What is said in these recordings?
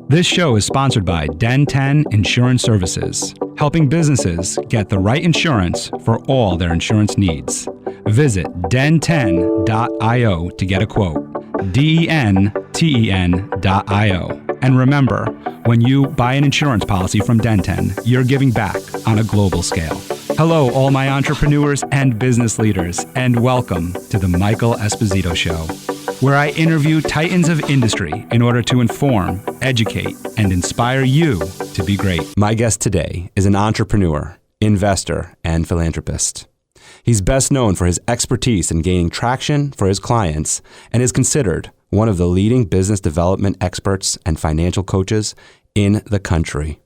This show is sponsored by Den 10 Insurance Services, helping businesses get the right insurance for all their insurance needs. Visit den10.io to get a quote. DENTEN.io. And remember, when you buy an insurance policy from Den 10, you're giving back on a global scale. Hello, all my entrepreneurs and business leaders, and welcome to the Michael Esposito Show, where I interview titans of industry in order to inform, educate, and inspire you to be great. My guest today is an entrepreneur, investor, and philanthropist. He's best known for his expertise in gaining traction for his clients and is considered one of the leading business development experts and financial coaches in the country.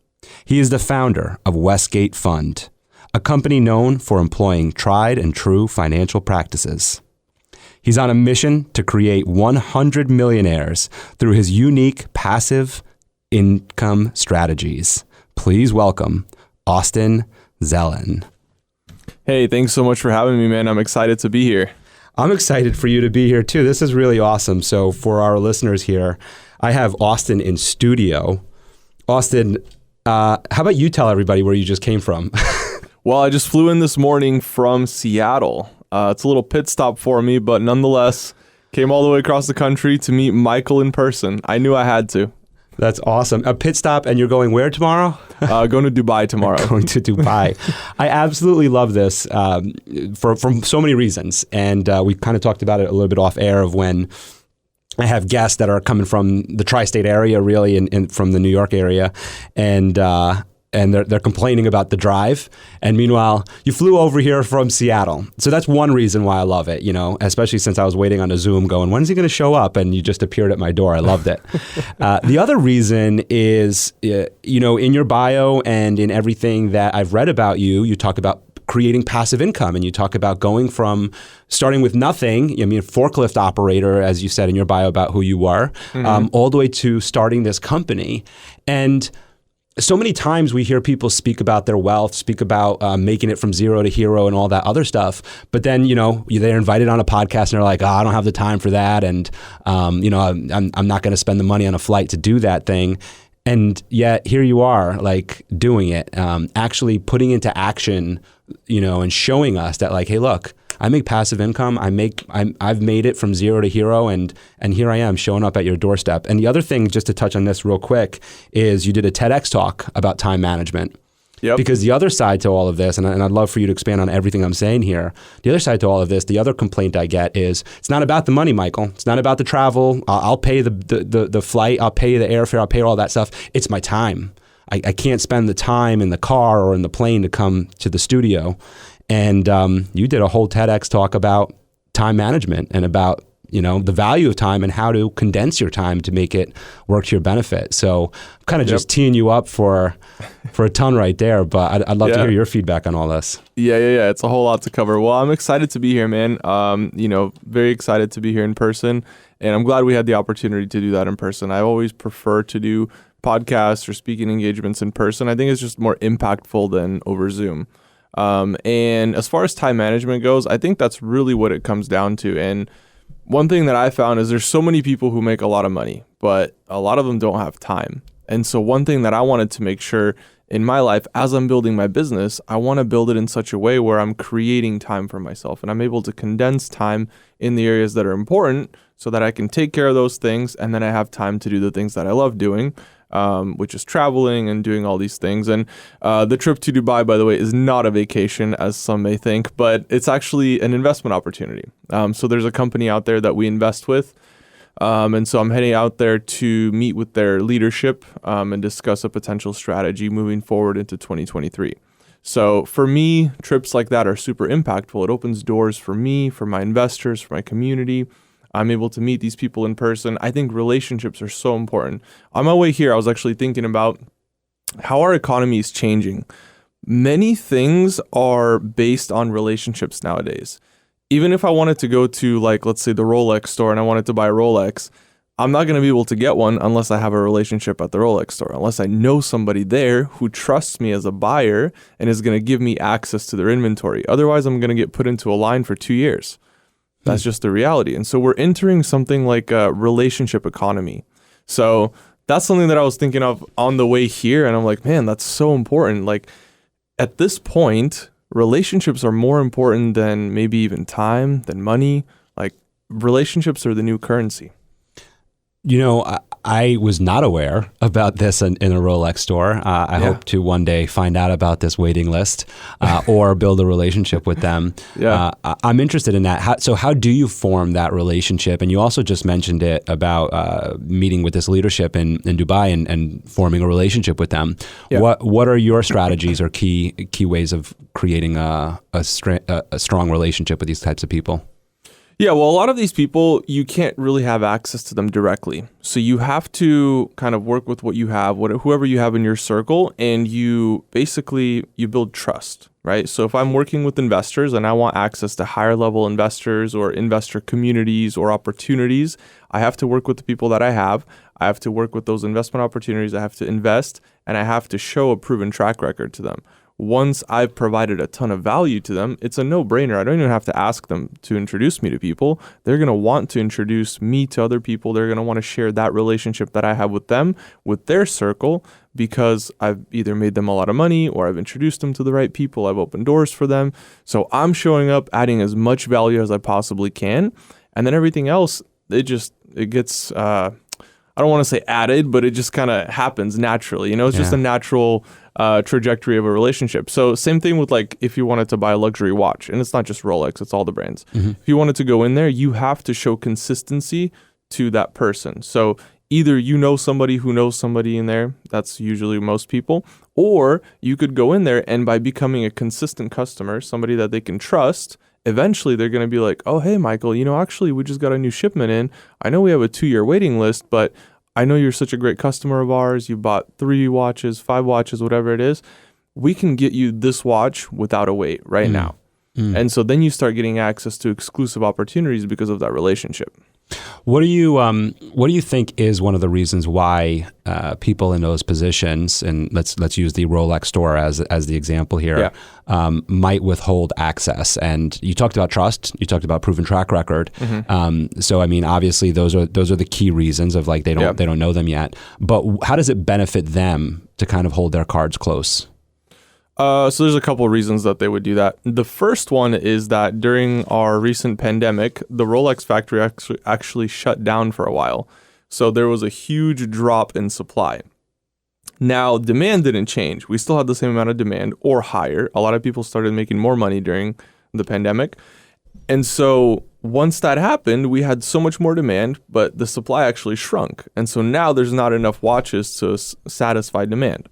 He is the founder of Westgate Fund, a company known for employing tried and true financial practices. He's on a mission to create 100 millionaires through his unique passive income strategies. Please welcome Austin Zelan. Hey, thanks so much for having me, man. I'm excited to be here. I'm excited for you to be here too. This is really awesome. So for our listeners here, I have Austin in studio. Austin, how about you tell everybody where you just came from? Well, I just flew in this morning from Seattle. It's a little pit stop for me, but nonetheless, came all the way across the country to meet Michael in person. I knew I had to. That's awesome. A pit stop, and you're going where tomorrow? Going to Dubai tomorrow. Going to Dubai. I absolutely love this for so many reasons. And we kind of talked about it a little bit off air of when I have guests that are coming from the tri-state area, really, and from the New York area. And they're complaining about the drive. And meanwhile, you flew over here from Seattle. So that's one reason why I love it, especially since I was waiting on a Zoom going, when's he going to show up? And you just appeared at my door. I loved it. The other reason is, in your bio and in everything that I've read about you, you talk about creating passive income, and you talk about going from starting with nothing, a forklift operator, as you said in your bio about who you are, all the way to starting this company. And so many times we hear people speak about their wealth, speak about making it from zero to hero and all that other stuff. But then, they're invited on a podcast and they're like, I don't have the time for that. And, I'm not going to spend the money on a flight to do that thing. And yet here you are, like doing it, actually putting into action, and showing us that like, hey, look, I make passive income. I've made it from zero to hero, and here I am showing up at your doorstep. And the other thing, just to touch on this real quick, is you did a TEDx talk about time management. Yep. Because the other side to all of this, and I'd love for you to expand on everything I'm saying here, the other side to all of this, the other complaint I get is, it's not about the money, Michael. It's not about the travel. I'll pay the flight. I'll pay the airfare. I'll pay all that stuff. It's my time. I can't spend the time in the car or in the plane to come to the studio. And you did a whole TEDx talk about time management and about, the value of time and how to condense your time to make it work to your benefit. So I'm kind of just teeing you up for a ton right there, but I'd love to hear your feedback on all this. Yeah. It's a whole lot to cover. Well, I'm excited to be here, man. Very excited to be here in person. And I'm glad we had the opportunity to do that in person. I always prefer to do podcasts or speaking engagements in person. I think it's just more impactful than over Zoom. And as far as time management goes, I think that's really what it comes down to. And one thing that I found is there's so many people who make a lot of money, but a lot of them don't have time. And so one thing that I wanted to make sure in my life, as I'm building my business, I want to build it in such a way where I'm creating time for myself and I'm able to condense time in the areas that are important so that I can take care of those things. And then I have time to do the things that I love doing, which is traveling and doing all these things. And the trip to Dubai, by the way, is not a vacation, as some may think, but it's actually an investment opportunity. So there's a company out there that we invest with. And so I'm heading out there to meet with their leadership and discuss a potential strategy moving forward into 2023. So for me, trips like that are super impactful. It opens doors for me, for my investors, for my community. I'm able to meet these people in person. I think relationships are so important. On my way here, I was actually thinking about how our economy is changing. Many things are based on relationships nowadays. Even if I wanted to go to, like, let's say the Rolex store and I wanted to buy a Rolex, I'm not going to be able to get one unless I have a relationship at the Rolex store, unless I know somebody there who trusts me as a buyer and is going to give me access to their inventory. Otherwise, I'm going to get put into a line for 2 years. That's just the reality. And so we're entering something like a relationship economy. So that's something that I was thinking of on the way here. And I'm like, man, that's so important. Like at this point, relationships are more important than maybe even time, than money. Like relationships are the new currency. You know, I was not aware about this in a Rolex store. I hope to one day find out about this waiting list or build a relationship with them. I'm interested in that. So how do you form that relationship? And you also just mentioned it about meeting with this leadership in Dubai and forming a relationship with them. What are your strategies or key ways of creating a strong relationship with these types of people? Yeah, well, a lot of these people, you can't really have access to them directly. So you have to kind of work with what you have, whoever you have in your circle, and you build trust, right? So if I'm working with investors and I want access to higher level investors or investor communities or opportunities, I have to work with the people that I have. I have to work with those investment opportunities. I have to invest, and I have to show a proven track record to them. Once I've provided a ton of value to them, it's a no-brainer. I don't even have to ask them to introduce me to people. They're going to want to introduce me to other people. They're going to want to share that relationship that I have with them, with their circle, because I've either made them a lot of money or I've introduced them to the right people. I've opened doors for them. So I'm showing up, adding as much value as I possibly can. And then everything else, it gets, I don't want to say added, but it just kind of happens naturally. You know, it's just a natural trajectory of a relationship. So same thing with like if you wanted to buy a luxury watch, and it's not just Rolex, it's all the brands. If you wanted to go in there, you have to show consistency to that person. So either you know somebody who knows somebody in there, that's usually most people, or you could go in there and by becoming a consistent customer, somebody that they can trust, eventually they're going to be like, oh, hey, Michael, you know, actually we just got a new shipment in. I know we have a 2-year waiting list, but I know you're such a great customer of ours. You bought 3 watches, 5 watches, whatever it is. We can get you this watch without a wait right now. And so then you start getting access to exclusive opportunities because of that relationship. What do you think is one of the reasons why people in those positions, and let's use the Rolex store as the example here, might withhold access? And you talked about trust, you talked about proven track record. So I mean, obviously those are the key reasons of like they don't know them yet. But how does it benefit them to kind of hold their cards close? So there's a couple of reasons that they would do that. The first one is that during our recent pandemic, the Rolex factory actually shut down for a while. So there was a huge drop in supply. Now, demand didn't change. We still had the same amount of demand or higher. A lot of people started making more money during the pandemic. And so once that happened, we had so much more demand, but the supply actually shrunk. And so now there's not enough watches to satisfy demand.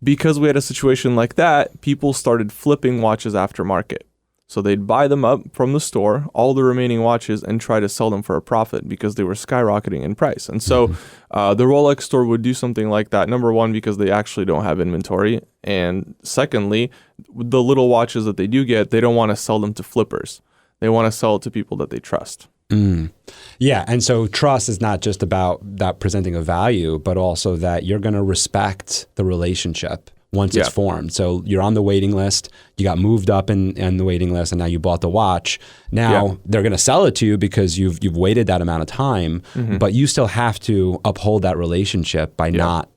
Because we had a situation like that, people started flipping watches aftermarket. So they'd buy them up from the store, all the remaining watches, and try to sell them for a profit because they were skyrocketing in price. And so the Rolex store would do something like that. Number one, because they actually don't have inventory. And secondly, the little watches that they do get, they don't want to sell them to flippers. They want to sell it to people that they trust. Yeah, and so trust is not just about that presenting a value, but also that you're going to respect the relationship once it's formed. So you're on the waiting list, you got moved up in the waiting list, and now you bought the watch. Now they're going to sell it to you because you've waited that amount of time, but you still have to uphold that relationship by not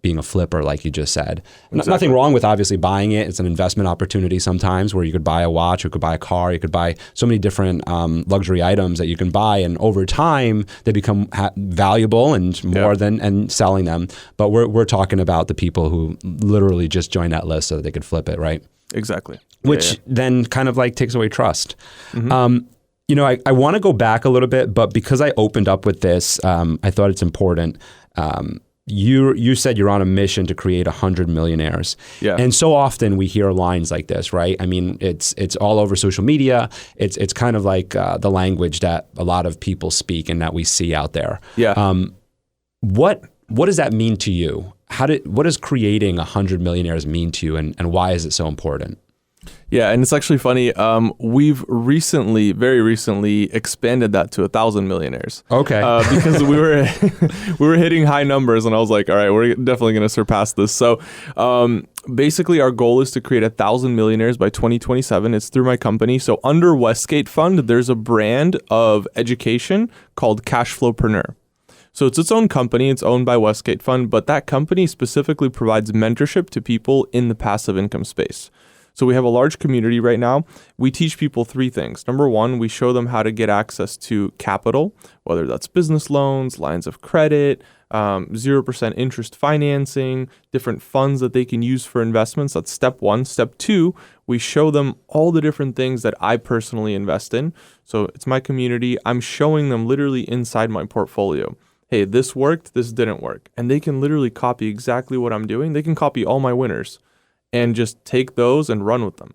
being a flipper, like you just said. Nothing wrong with obviously buying it. It's an investment opportunity sometimes where you could buy a watch, you could buy a car, you could buy so many different luxury items that you can buy. And over time, they become valuable and more than and selling them. But we're talking about the people who literally just joined that list so that they could flip it, right? Exactly. Which then kind of like takes away trust. You know, I want to go back a little bit, but because I opened up with this, I thought it's important. You said you're on a mission to create 100 millionaires. And so often we hear lines like this, right? I mean, it's all over social media. It's kind of like the language that a lot of people speak and that we see out there. What does that mean to you? What does creating 100 millionaires mean to you, and why is it so important? Yeah, and it's actually funny. We've very recently expanded that to 1,000 millionaires. Okay. Because we were hitting high numbers, and I was like, all right, we're definitely going to surpass this. So basically, our goal is to create 1,000 millionaires by 2027. It's through my company. So under Westgate Fund, there's a brand of education called Cashflowpreneur. So it's its own company. It's owned by Westgate Fund, but that company specifically provides mentorship to people in the passive income space. So we have a large community right now. We teach people 3 things. Number 1, we show them how to get access to capital, whether that's business loans, lines of credit, 0% interest financing, different funds that they can use for investments. That's step 1. Step 2, we show them all the different things that I personally invest in. So it's my community. I'm showing them literally inside my portfolio. Hey, this worked, this didn't work. And they can literally copy exactly what I'm doing. They can copy all my winners and just take those and run with them.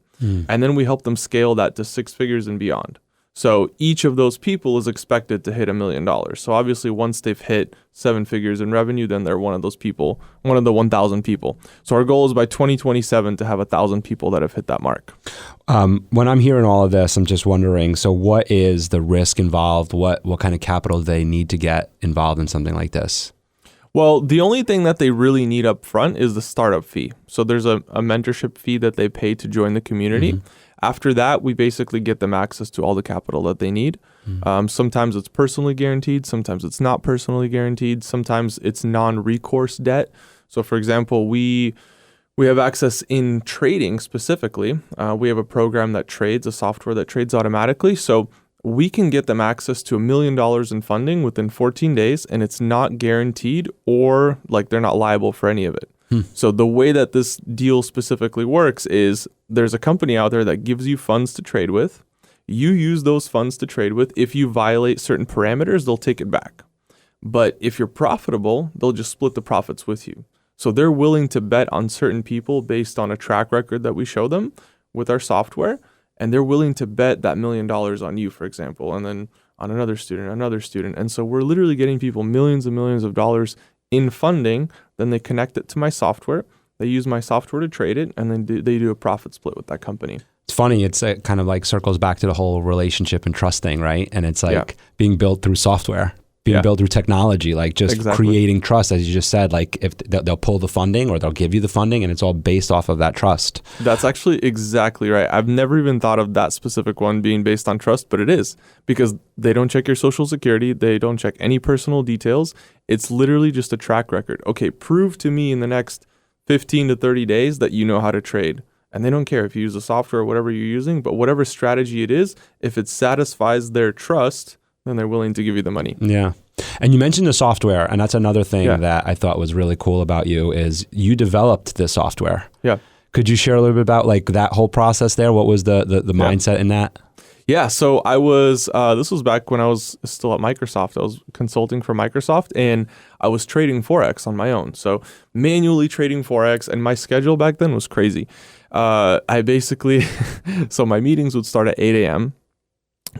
And then we help them scale that to 6 figures and beyond. So each of those people is expected to hit $1 million. So obviously once they've hit 7 figures in revenue, then they're one of those people, one of the 1,000 people. So our goal is by 2027 to have 1,000 people that have hit that mark. When I'm hearing all of this, I'm just wondering, so what is the risk involved? What kind of capital do they need to get involved in something like this? Well, the only thing that they really need up front is the startup fee. So there's a mentorship fee that they pay to join the community. After that, we basically get them access to all the capital that they need. Sometimes it's personally guaranteed. Sometimes it's not personally guaranteed. Sometimes it's non-recourse debt. So for example, we have access in trading specifically. We have a program that trades, a software that trades automatically. So we can get them access to $1 million in funding within 14 days, and it's not guaranteed or like they're not liable for any of it. So the way that this deal specifically works is there's a company out there that gives you funds to trade with. You use those funds to trade with. If you violate certain parameters, they'll take it back. But if you're profitable, they'll just split the profits with you. So they're willing to bet on certain people based on a track record that we show them with our software. And they're willing to bet that $1 million on you, for example, and then on another student. And so we're literally getting people millions and millions of dollars in funding. Then they connect it to my software. They use my software to trade it, and then they do a profit split with that company. It's funny. It's kind of like circles back to the whole relationship and trust thing, right? And it's like being built through software, being built through technology, like just creating trust, as you just said. Like if they'll pull the funding or they'll give you the funding, and it's all based off of that trust. That's actually exactly right. I've never even thought of that specific one being based on trust, but it is, because they don't check your social security. They don't check any personal details. It's literally just a track record. Okay, prove to me in the next 15 to 30 days that you know how to trade. And they don't care if you use the software or whatever you're using, but whatever strategy it is, if it satisfies their trust, then they're willing to give you the money. Yeah. And you mentioned the software, and that's another thing that I thought was really cool about you is you developed this software. Yeah. Could you share a little bit about like that whole process there? What was the mindset in that? Yeah, so I was, this was back when I was still at Microsoft. I was consulting for Microsoft, and I was trading Forex on my own. So manually trading Forex, and my schedule back then was crazy. I basically, so my meetings would start at 8 a.m.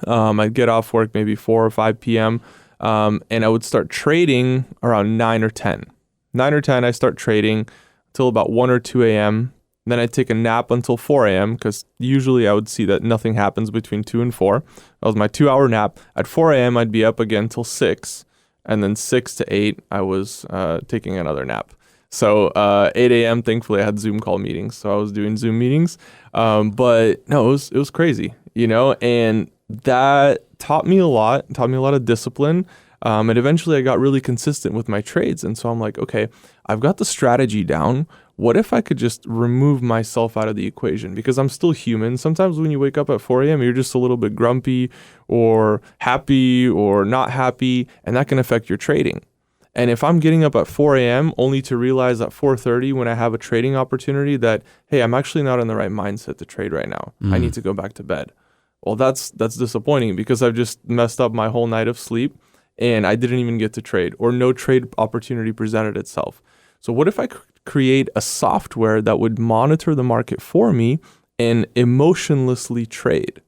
I'd get off work maybe 4 or 5 p.m., and I would start trading around 9 or 10. 9 or 10, I start trading until about 1 or 2 a.m., Then I'd take a nap until 4 a.m. because usually I would see that nothing happens between 2 and 4. That was my 2-hour nap. At 4 a.m. I'd be up again till 6. And then 6 to 8, I was taking another nap. So 8 a.m., thankfully, I had Zoom call meetings. So I was doing Zoom meetings. But no, it was crazy, you know, and that taught me a lot of discipline. And eventually I got really consistent with my trades. And so I'm like, okay, I've got the strategy down. What if I could just remove myself out of the equation? Because I'm still human. Sometimes when you wake up at 4 a.m., you're just a little bit grumpy or happy or not happy, and that can affect your trading. And if I'm getting up at 4 a.m. only to realize at 4:30 when I have a trading opportunity that, hey, I'm actually not in the right mindset to trade right now. I need to go back to bed. Well, that's disappointing because I've just messed up my whole night of sleep and I didn't even get to trade, or no trade opportunity presented itself. So what if I create a software that would monitor the market for me and emotionlessly trade?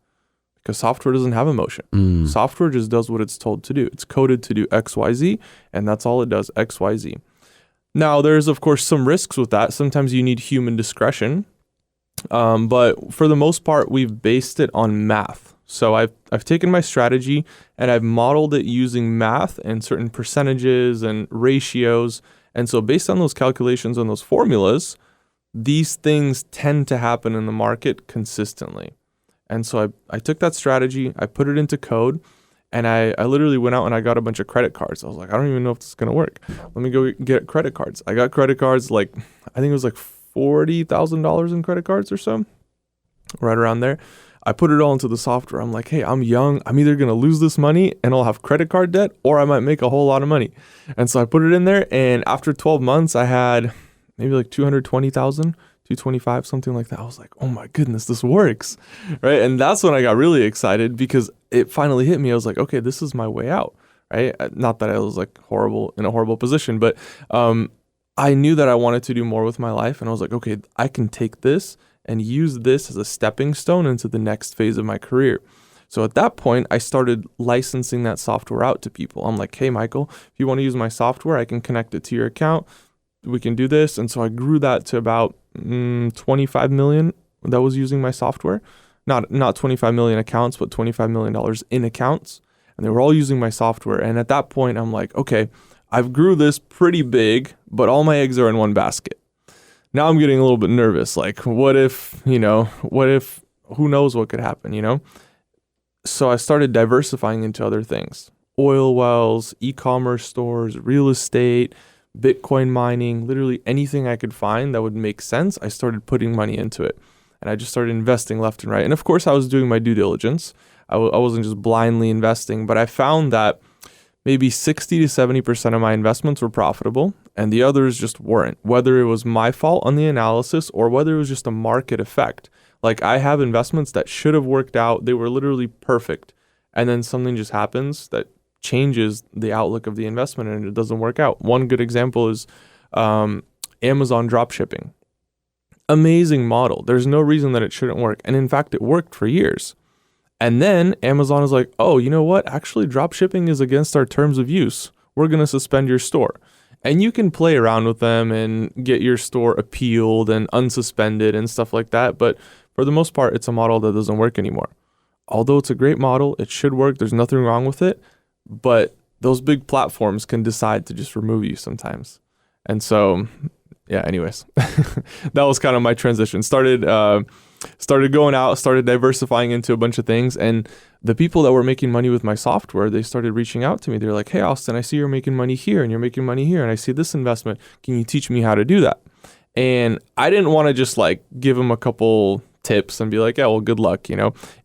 Because software doesn't have emotion. Software just does what it's told to do. It's coded to do X, Y, Z, and that's all it does, X, Y, Z. Now, there's, of course, some risks with that. Sometimes you need human discretion. But for the most part, we've based it on math. So I've taken my strategy and I've modeled it using math and certain percentages and ratios. And so based on those calculations and those formulas, these things tend to happen in the market consistently. And so I took that strategy, I put it into code, And I literally went out and I got a bunch of credit cards. I was like, I don't even know if this is going to work. Let me go get credit cards. I got credit cards, like, I think it was like $40,000 in credit cards or so, right around there. I put it all into the software. I'm like, hey, I'm young. I'm either going to lose this money and I'll have credit card debt, or I might make a whole lot of money. And so I put it in there. And after 12 months, I had maybe like 220,000. 225, something like that. I was like, oh my goodness, this works, right? And that's when I got really excited, because it finally hit me. I was like, okay, this is my way out, right? Not that I was like in a horrible position, but I knew that I wanted to do more with my life. And I was like, okay, I can take this and use this as a stepping stone into the next phase of my career. So at that point, I started licensing that software out to people. I'm like, hey, Michael, if you want to use my software, I can connect it to your account. We can do this. And so I grew that to about 25 million that was using my software. Not 25 million accounts, but $25 million in accounts. And they were all using my software. And at that point, I'm like, okay, I've grew this pretty big, but all my eggs are in one basket. Now I'm getting a little bit nervous. Like, what if, who knows what could happen, So I started diversifying into other things. Oil wells, e-commerce stores, real estate, Bitcoin mining, literally anything I could find that would make sense. I started putting money into it, and I just started investing left and right. And of course, I was doing my due diligence. I wasn't just blindly investing, but I found that maybe 60 to 70% of my investments were profitable, and the others just weren't, whether it was my fault on the analysis or whether it was just a market effect. Like, I have investments that should have worked out. They were literally perfect. And then something just happens that changes the outlook of the investment and it doesn't work out. One good example is Amazon drop shipping. Amazing model. There's no reason that it shouldn't work. And in fact, it worked for years. And then Amazon is like, oh, you know what? Actually, drop shipping is against our terms of use. We're going to suspend your store. And you can play around with them and get your store appealed and unsuspended and stuff like that. But for the most part, it's a model that doesn't work anymore. Although it's a great model, it should work. There's nothing wrong with it. But those big platforms can decide to just remove you sometimes. And so, yeah, anyways, that was kind of my transition. Started going out, started diversifying into a bunch of things. And the people that were making money with my software, they started reaching out to me. They're like, hey, Austin, I see you're making money here and you're making money here. And I see this investment. Can you teach me how to do that? And I didn't want to just like give them a couple tips and be like, yeah, well, good luck.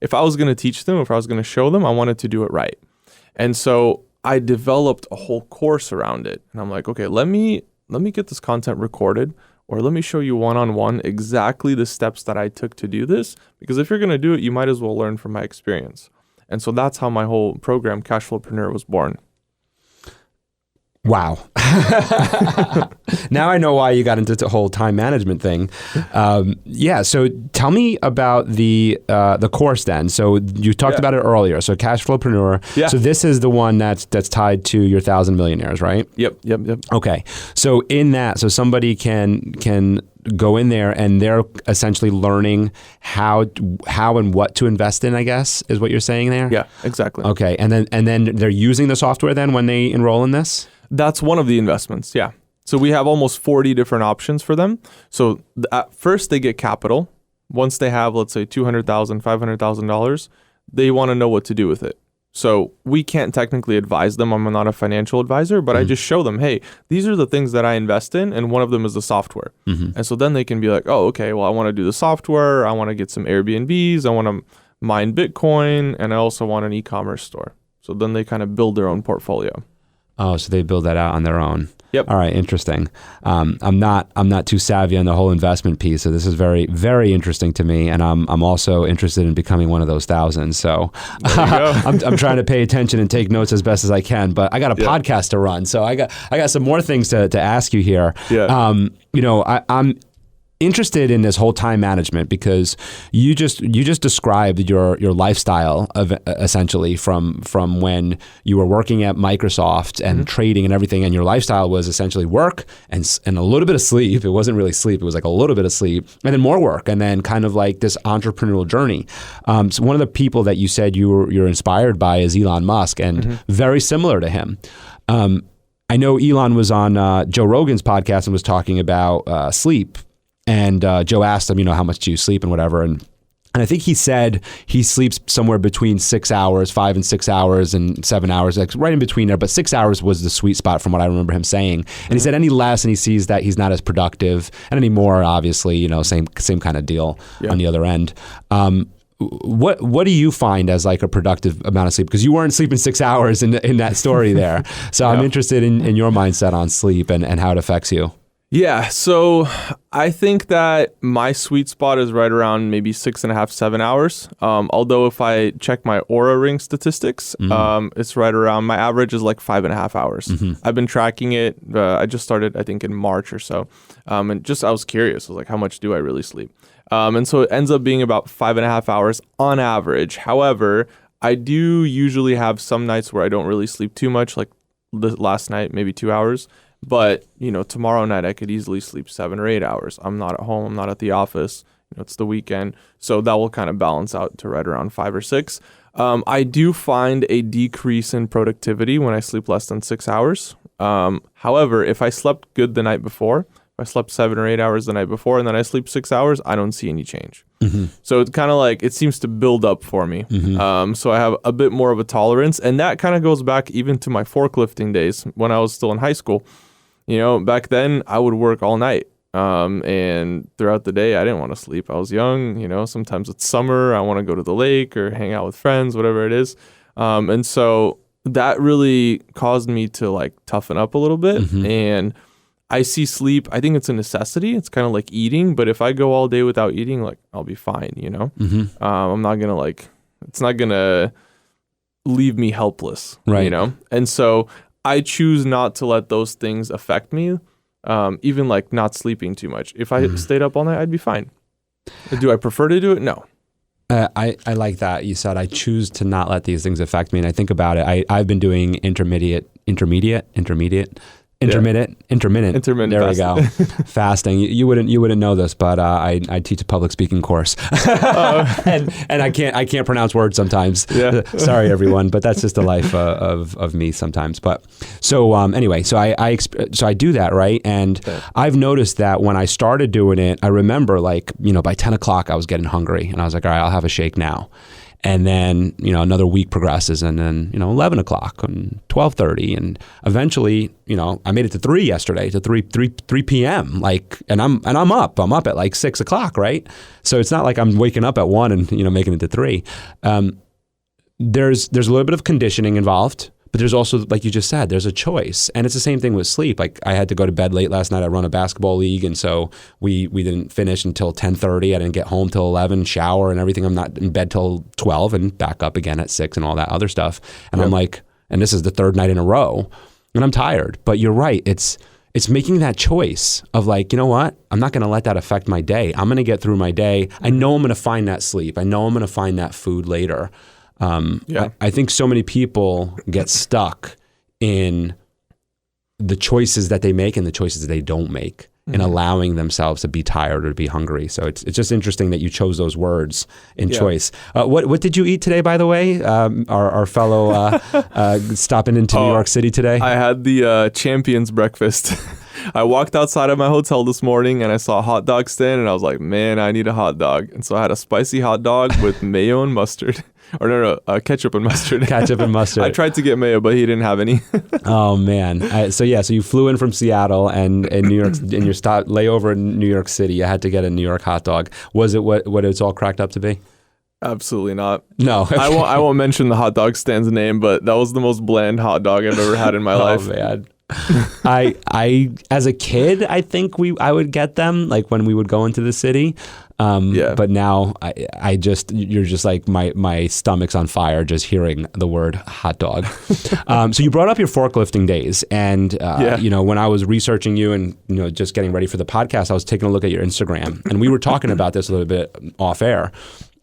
If I was going to teach them, if I was going to show them, I wanted to do it right. And so I developed a whole course around it. And I'm like, okay, let me get this content recorded, or let me show you one-on-one exactly the steps that I took to do this. Because if you're going to do it, you might as well learn from my experience. And so that's how my whole program, Cashflowpreneur, was born. Wow. Now I know why you got into the whole time management thing. Yeah. So tell me about the course then. So you talked about it earlier. So Cashflowpreneur. Yeah. So this is the one that's tied to your 1,000 millionaires, right? Yep. Okay. So in that, so somebody can go in there and they're essentially learning how and what to invest in, I guess, is what you're saying there? Yeah, exactly. Okay. And then they're using the software then when they enroll in this? That's one of the investments, yeah. So we have almost 40 different options for them. So at first they get capital. Once they have, let's say, $200,000, $500,000, they want to know what to do with it. So we can't technically advise them. I'm not a financial advisor, but I just show them, hey, these are the things that I invest in, and one of them is the software. And so then they can be like, oh, okay, well, I want to do the software. I want to get some Airbnbs. I want to mine Bitcoin, and I also want an e-commerce store. So then they kind of build their own portfolio. Oh, so they build that out on their own. Yep. All right, interesting. I'm not too savvy on the whole investment piece, so this is very, very interesting to me, and I'm also interested in becoming one of those 1,000. So I'm trying to pay attention and take notes as best as I can. But I got a podcast to run, so I got some more things to ask you here. Yeah. I'm interested in this whole time management because you just described your lifestyle of essentially from when you were working at Microsoft and trading and everything, and your lifestyle was essentially work and a little bit of sleep. It wasn't really sleep. It was like a little bit of sleep and then more work and then kind of like this entrepreneurial journey. So one of the people that you said you're inspired by is Elon Musk, and very similar to him. I know Elon was on Joe Rogan's podcast and was talking about sleep. And Joe asked him, how much do you sleep and whatever. And And I think he said he sleeps somewhere between 6 hours, 5 and 6 hours and 7 hours, like right in between there. But 6 hours was the sweet spot from what I remember him saying. And he said any less and he sees that he's not as productive, and any more, obviously, same kind of deal on the other end. What do you find as like a productive amount of sleep? Because you weren't sleeping 6 hours in that story there. So I'm interested in your mindset on sleep and how it affects you. Yeah, so I think that my sweet spot is right around maybe 6.5, 7 hours. Although if I check my Oura Ring statistics, it's right around, my average is like 5.5 hours. I've been tracking it. I just started, I think, in March or so. And I was curious. I was like, how much do I really sleep? And so it ends up being about 5.5 hours on average. However, I do usually have some nights where I don't really sleep too much, like last night, maybe 2 hours. But, tomorrow night I could easily sleep 7 or 8 hours. I'm not at home. I'm not at the office. It's the weekend. So that will kind of balance out to right around 5 or 6. I do find a decrease in productivity when I sleep less than 6 hours. However, if I slept good the night before, if I slept 7 or 8 hours the night before and then I sleep 6 hours, I don't see any change. So it's kind of like, it seems to build up for me. So I have a bit more of a tolerance. And that kind of goes back even to my forklifting days when I was still in high school. Back then I would work all night. And throughout the day, I didn't want to sleep. I was young, sometimes it's summer. I want to go to the lake or hang out with friends, whatever it is. And so that really caused me to like toughen up a little bit. And I see sleep, I think it's a necessity. It's kind of like eating, but if I go all day without eating, like I'll be fine, I'm not going to it's not going to leave me helpless, right? And so I choose not to let those things affect me, even like not sleeping too much. If I stayed up all night, I'd be fine. Do I prefer to do it? No. I like that. You said, I choose to not let these things affect me. And I think about it. I've been doing intermittent. There we go. Fasting. You wouldn't know this, but I teach a public speaking course, and I can't pronounce words sometimes. Yeah. Sorry, everyone, but that's just the life of me sometimes. But so anyway, so I do that, right? And I've noticed that when I started doing it, I remember by 10 o'clock I was getting hungry, and I was like, all right, I'll have a shake now. And then, another week progresses, and then, 11 o'clock and 12:30. And eventually, I made it to 3 yesterday, to 3 p.m. And I'm up at like 6 o'clock, right? So it's not like I'm waking up at 1 and, making it to 3. There's a little bit of conditioning involved, but there's also, like you just said, there's a choice. And it's the same thing with sleep. Like I had to go to bed late last night. I run a basketball league. And so we didn't finish until 10:30. I didn't get home till 11, shower and everything. I'm not in bed till 12 and back up again at 6 and all that other stuff. And I'm like, and this is the third night in a row and I'm tired, but you're right. It's making that choice of like, you know what? I'm not going to let that affect my day. I'm going to get through my day. I know I'm going to find that sleep. I know I'm going to find that food later. I think so many people get stuck in the choices that they make and the choices that they don't make, and allowing themselves to be tired or to be hungry. So it's just interesting that you chose those words in choice. What did you eat today, by the way? Our fellow stopping into New York City today. I had the Champions breakfast. I walked outside of my hotel this morning and I saw a hot dog stand and I was like, man, I need a hot dog. And so I had a spicy hot dog with mayo and mustard. Or no, ketchup and mustard. Ketchup and mustard. I tried to get mayo, but he didn't have any. Oh man! So you flew in from Seattle and in New York, and your layover in New York City. You had to get a New York hot dog. Was it what it's all cracked up to be? Absolutely not. No. Okay. I won't mention the hot dog stand's name, but that was the most bland hot dog I've ever had in my life. Oh man. I as a kid, I think I would get them like when we would go into the city. But now you're just like my stomach's on fire just hearing the word hot dog. So you brought up your forklifting days, and when I was researching you and just getting ready for the podcast, I was taking a look at your Instagram, and we were talking about this a little bit off air,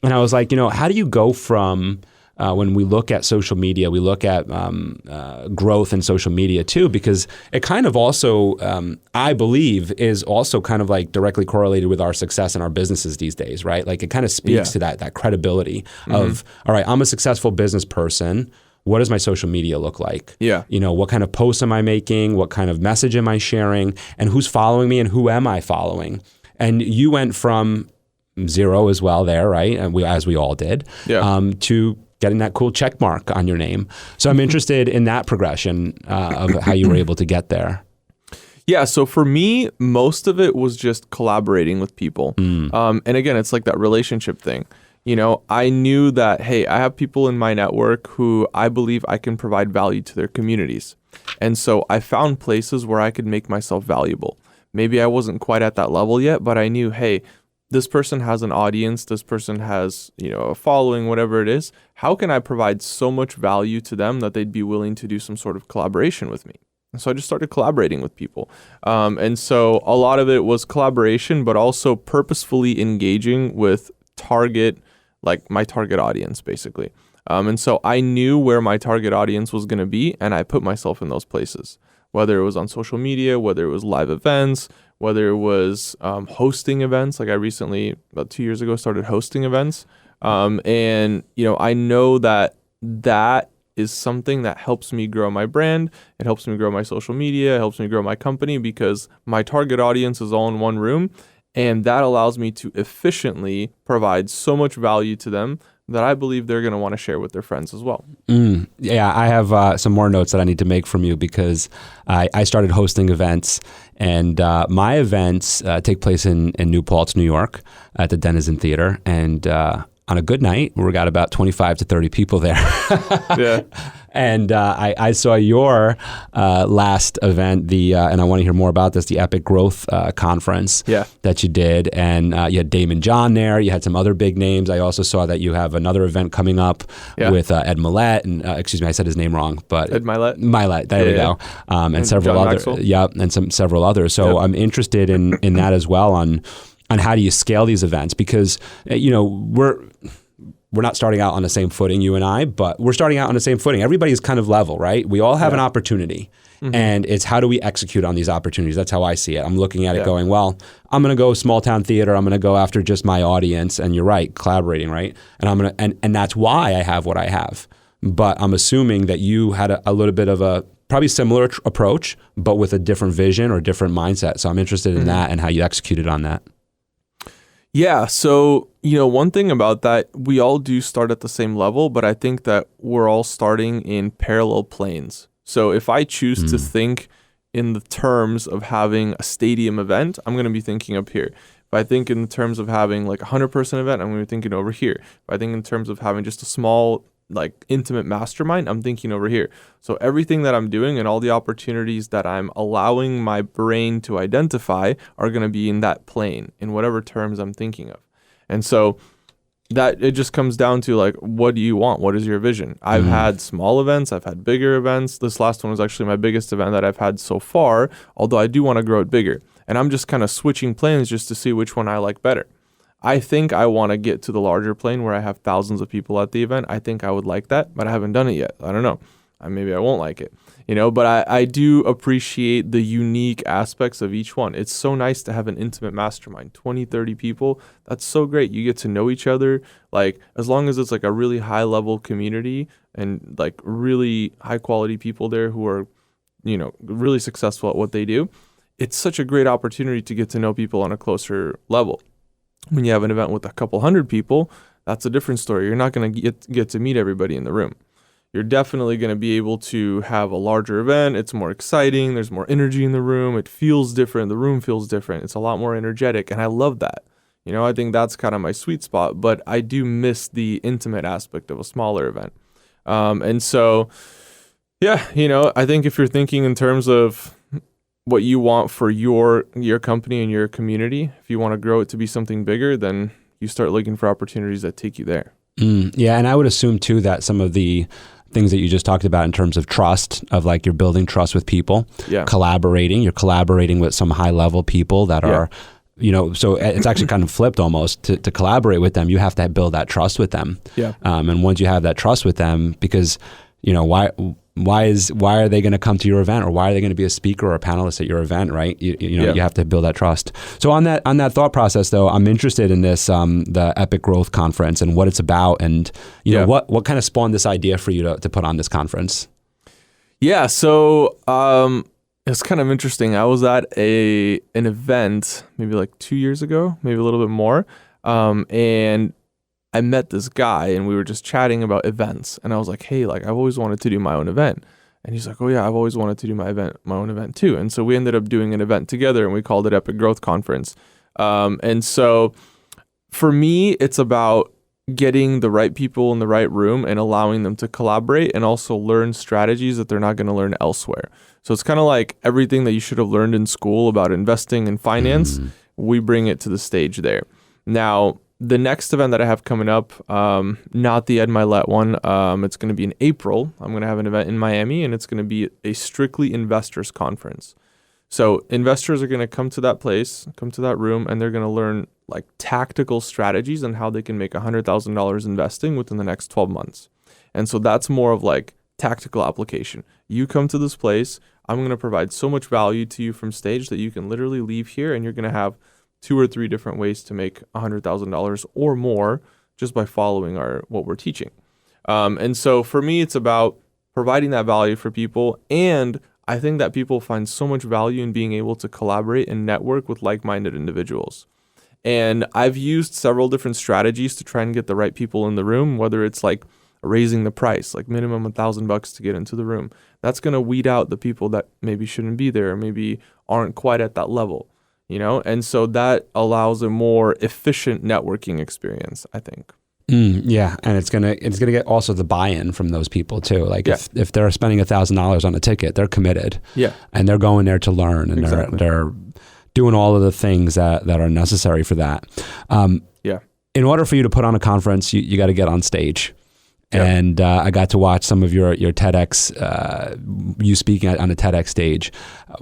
and I was like, how do you go from when we look at social media, we look at growth in social media too, because it kind of also, I believe, is also kind of like directly correlated with our success in our businesses these days, right? Like it kind of speaks to that credibility of, all right, I'm a successful business person. What does my social media look like? Yeah. What kind of posts am I making? What kind of message am I sharing? And who's following me and who am I following? And you went from zero as well there, right? And as we all did, Yeah. to getting that cool check mark on your name. So I'm interested in that progression of how you were able to get there. Yeah, so for me, most of it was just collaborating with people. And again, it's like that relationship thing. I knew that, hey, I have people in my network who I believe I can provide value to their communities. And so I found places where I could make myself valuable. Maybe I wasn't quite at that level yet, but I knew, hey, this person has an audience, this person has, a following, whatever it is. How can I provide so much value to them that they'd be willing to do some sort of collaboration with me? And so I just started collaborating with people. And so a lot of it was collaboration, but also purposefully engaging with my target audience, basically. And so I knew where my target audience was going to be, and I put myself in those places, whether it was on social media, whether it was live events, whether it was hosting events. Like I recently, about 2 years ago, started hosting events. And I know that is something that helps me grow my brand. It helps me grow my social media. It helps me grow my company because my target audience is all in one room. And that allows me to efficiently provide so much value to them that I believe they're going to want to share with their friends as well. Yeah, I have some more notes that I need to make from you because I started hosting events, and my events take place in New Paltz, New York at the Denizen Theater. And on a good night, we got about 25 to 30 people there. Yeah. And I saw your last event, and I want to hear more about this, the Epic Growth Conference that you did. And you had Damon John there. You had some other big names. I also saw that you have another event coming up with Ed Millett. And excuse me, I said his name wrong. But Ed Millett. Millett, there we go. And several John other, Maxwell. and several others. So I'm interested in that as well on how do you scale these events? Because, we're not starting out on the same footing, you and I, but we're starting out on the same footing. Everybody's kind of level, right? We all have an opportunity, and it's how do we execute on these opportunities? That's how I see it. I'm looking at it going, well, I'm going to go small town theater. I'm going to go after just my audience, and you're right, collaborating, right? And I'm going to, and that's why I have what I have. But I'm assuming that you had a little bit of a probably similar approach, but with a different vision or different mindset. So I'm interested in that and how you executed on that. Yeah. So, one thing about that, we all do start at the same level, but I think that we're all starting in parallel planes. So if I choose to think in the terms of having a stadium event, I'm going to be thinking up here. If I think in terms of having like a 100-person event, I'm going to be thinking over here. If I think in terms of having just a small, intimate mastermind, I'm thinking over here. So everything that I'm doing and all the opportunities that I'm allowing my brain to identify are going to be in that plane, in whatever terms I'm thinking of. And so that it just comes down to what do you want? What is your vision? I've had small events. I've had bigger events. This last one was actually my biggest event that I've had so far, although I do want to grow it bigger. And I'm just kind of switching planes just to see which one I like better. I think I want to get to the larger plane where I have thousands of people at the event. I think I would like that, but I haven't done it yet. I don't know. Maybe I won't like it, but I do appreciate the unique aspects of each one. It's so nice to have an intimate mastermind, 20, 30 people. That's so great. You get to know each other. As long as it's a really high level community and really high quality people there who are, really successful at what they do. It's such a great opportunity to get to know people on a closer level. When you have an event with a couple hundred people, that's a different story. You're not going to get to meet everybody in the room. You're definitely going to be able to have a larger event. It's more exciting. There's more energy in the room. It feels different. The room feels different. It's a lot more energetic, and I love that. I think that's kind of my sweet spot, but I do miss the intimate aspect of a smaller event. And so, I think if you're thinking in terms of what you want for your company and your community, if you want to grow it to be something bigger, then you start looking for opportunities that take you there. Yeah, and I would assume too that some of the things that you just talked about in terms of trust, of you're building trust with people, you're collaborating with some high level people that are, so it's actually kind of flipped almost to collaborate with them. You have to build that trust with them. And once you have that trust with them, because, why are they going to come to your event, or why are they going to be a speaker or a panelist at your event, right? You have to build that trust. So on that thought process though, I'm interested in this the Epic Growth Conference and what it's about, and what kind of spawned this idea for you to put on this conference? Yeah, so it's kind of interesting. I was at an event maybe 2 years ago, maybe a little bit more. And I met this guy and we were just chatting about events. And I was like, hey, like I've always wanted to do my own event. And he's like, oh yeah, I've always wanted to do my own event too. And so we ended up doing an event together and we called it Epic Growth Conference. And so for me, it's about getting the right people in the right room and allowing them to collaborate and also learn strategies that they're not going to learn elsewhere. So it's kind of like everything that you should have learned in school about investing and finance, we bring it to the stage there. Now, the next event that I have coming up, not the Ed Milet one, it's going to be in April. I'm going to have an event in Miami, and it's going to be a strictly investors conference. So investors are going to come to that place, come to that room, and they're going to learn like tactical strategies on how they can make $100,000 investing within the next 12 months. And so that's more of like tactical application. You come to this place, I'm going to provide so much value to you from stage that you can literally leave here and you're going to have 2 or 3 different ways to make $100,000 or more just by following what we're teaching. And so for me, it's about providing that value for people. And I think that people find so much value in being able to collaborate and network with like-minded individuals. And I've used several different strategies to try and get the right people in the room, whether it's like raising the price, like minimum $1,000 to get into the room. That's going to weed out the people that maybe shouldn't be there or maybe aren't quite at that level, you know? And so that allows a more efficient networking experience, I think. Yeah, and it's gonna get also the buy-in from those people too. Like if they're spending $1,000 on a ticket, they're committed. Yeah, and they're going there to learn, and they're doing all of the things that are necessary for that. In order for you to put on a conference, you got to get on stage. Yeah. And I got to watch some of your TEDx, you speaking on a TEDx stage.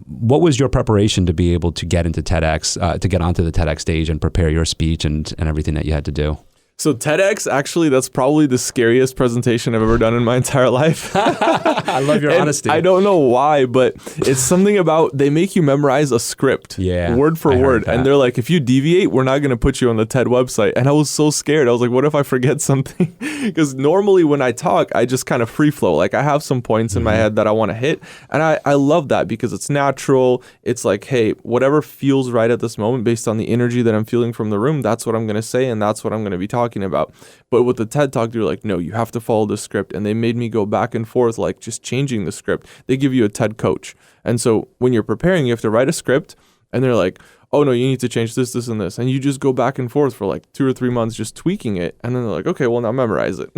What was your preparation to be able to get into TEDx, to get onto the TEDx stage and prepare your speech and everything that you had to do? So TEDx, actually, that's probably the scariest presentation I've ever done in my entire life. I love your honesty. I don't know why, but it's something about they make you memorize a script, word for word. And they're like, if you deviate, we're not going to put you on the TED website. And I was so scared. I was like, what if I forget something? Because normally when I talk, I just kind of free flow. Like I have some points in my head that I want to hit. And I love that because it's natural. It's like, hey, whatever feels right at this moment based on the energy that I'm feeling from the room, that's what I'm going to say. And that's what I'm going to be talking about. But with the TED Talk, they're like, no, you have to follow the script. And they made me go back and forth, like just changing the script. They give you a TED coach. And so when you're preparing, you have to write a script and they're like, oh no, you need to change this, this, and this. And you just go back and forth for like 2 or 3 months just tweaking it. And then they're like, okay, well now memorize it.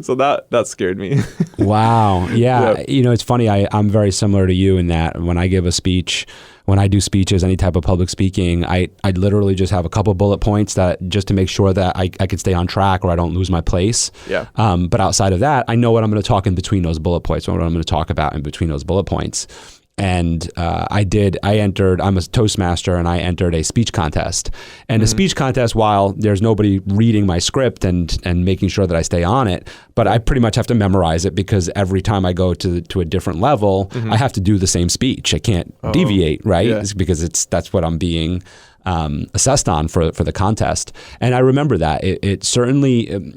So that scared me. Wow. Yeah. You know, it's funny. I'm very similar to you in that when I give a speech, when I do speeches, any type of public speaking, I literally just have a couple bullet points that just to make sure that I can stay on track or I don't lose my place. Yeah. But outside of that, I know what I'm going to talk in between those bullet points, what I'm going to talk about in between those bullet points. And I'm a Toastmaster and I entered a speech contest. And a speech contest, while there's nobody reading my script and making sure that I stay on it, but I pretty much have to memorize it because every time I go to a different level, I have to do the same speech. I can't deviate, right? Yeah. It's because that's what I'm being assessed on for the contest. And I remember that it certainly,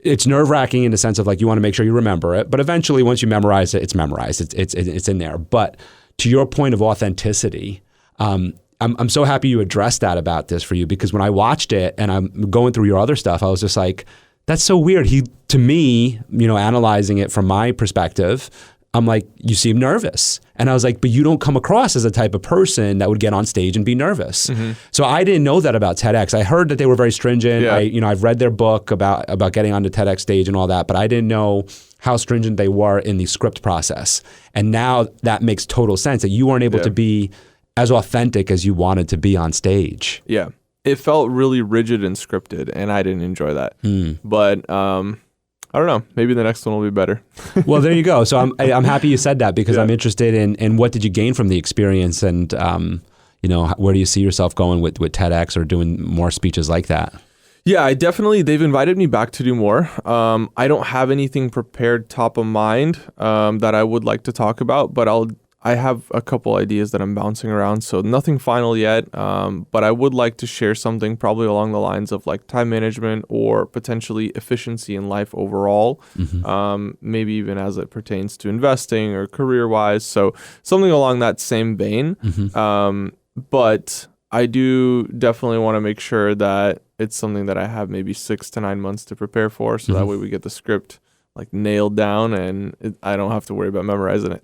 it's nerve-wracking in the sense of like, you want to make sure you remember it, but eventually once you memorize it, it's memorized, it's in there. But to your point of authenticity, I'm so happy you addressed that about this for you, because when I watched it and I'm going through your other stuff, I was just like, that's so weird. To me, analyzing it from my perspective, I'm like, you seem nervous. And I was like, but you don't come across as a type of person that would get on stage and be nervous. So I didn't know that about TEDx. I heard that they were very stringent. Yeah. I've read their book about getting on the TEDx stage and all that, but I didn't know how stringent they were in the script process. And now that makes total sense that you weren't able to be as authentic as you wanted to be on stage. Yeah. It felt really rigid and scripted, and I didn't enjoy that. But I don't know. Maybe the next one will be better. Well, there you go. So I'm happy you said that, because I'm interested in what did you gain from the experience, and where do you see yourself going with TEDx or doing more speeches like that? Yeah, they've invited me back to do more. I don't have anything prepared top of mind that I would like to talk about, but I have a couple ideas that I'm bouncing around, so nothing final yet, but I would like to share something probably along the lines of like time management or potentially efficiency in life overall, maybe even as it pertains to investing or career-wise, so something along that same vein. But I do definitely want to make sure that it's something that I have maybe 6 to 9 months to prepare for. So that way we get the script like nailed down and I don't have to worry about memorizing it.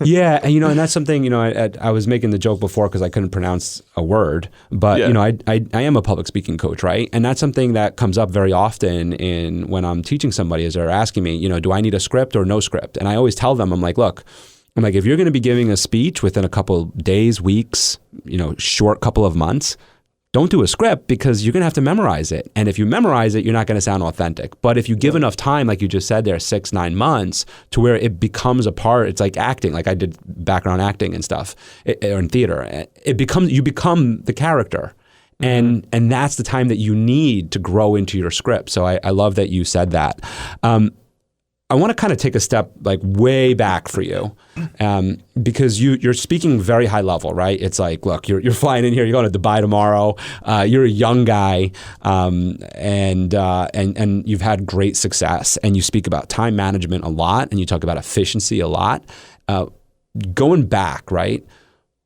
Yeah. And, and that's something, I was making the joke before because I couldn't pronounce a word, but, I am a public speaking coach, right? And that's something that comes up very often when I'm teaching somebody is they're asking me, do I need a script or no script? And I always tell them, I'm like, look, if you're going to be giving a speech within a couple days, weeks, short couple of months, don't do a script because you're going to have to memorize it. And if you memorize it, you're not going to sound authentic. But if you give enough time, like you just said there, 6-9 months to where it becomes a part, it's like acting, like I did background acting and stuff or in theater. You become the character. And that's the time that you need to grow into your script. So I love that you said that. I want to kind of take a step like way back for you because you're speaking very high level, right? It's like, look, you're flying in here, you're going to Dubai tomorrow. You're a young guy and you've had great success and you speak about time management a lot and you talk about efficiency a lot. Going back, right?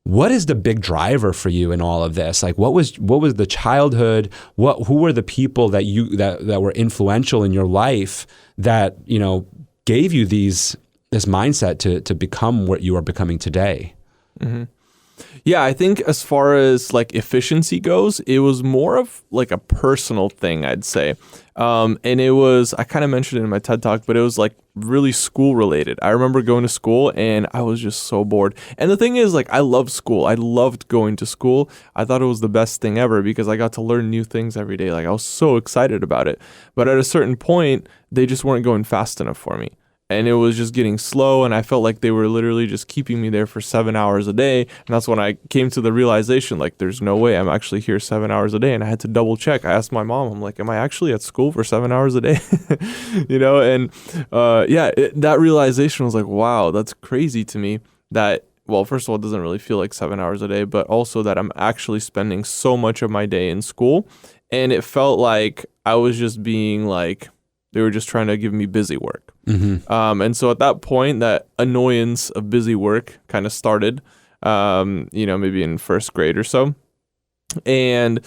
What is the big driver for you in all of this? Like, what was the childhood? Who were the people that were influential in your life that gave you this mindset to become what you are becoming today? Mm-hmm. Yeah, I think as far as like efficiency goes, it was more of like a personal thing, I'd say. And it was, I kind of mentioned it in my TED Talk, but it was like really school related. I remember going to school and I was just so bored. And the thing is, like, I love school. I loved going to school. I thought it was the best thing ever because I got to learn new things every day. Like, I was so excited about it. But at a certain point, they just weren't going fast enough for me. And it was just getting slow, and I felt like they were literally just keeping me there for 7 hours a day. And that's when I came to the realization, like, there's no way I'm actually here 7 hours a day. And I had to double check. I asked my mom, I'm like, am I actually at school for 7 hours a day? That realization was like, wow, that's crazy to me that, well, first of all, it doesn't really feel like 7 hours a day, but also that I'm actually spending so much of my day in school. And it felt like I was just being like, they were just trying to give me busy work. Mm-hmm. And so at that point, that annoyance of busy work kind of started, maybe in first grade or so. And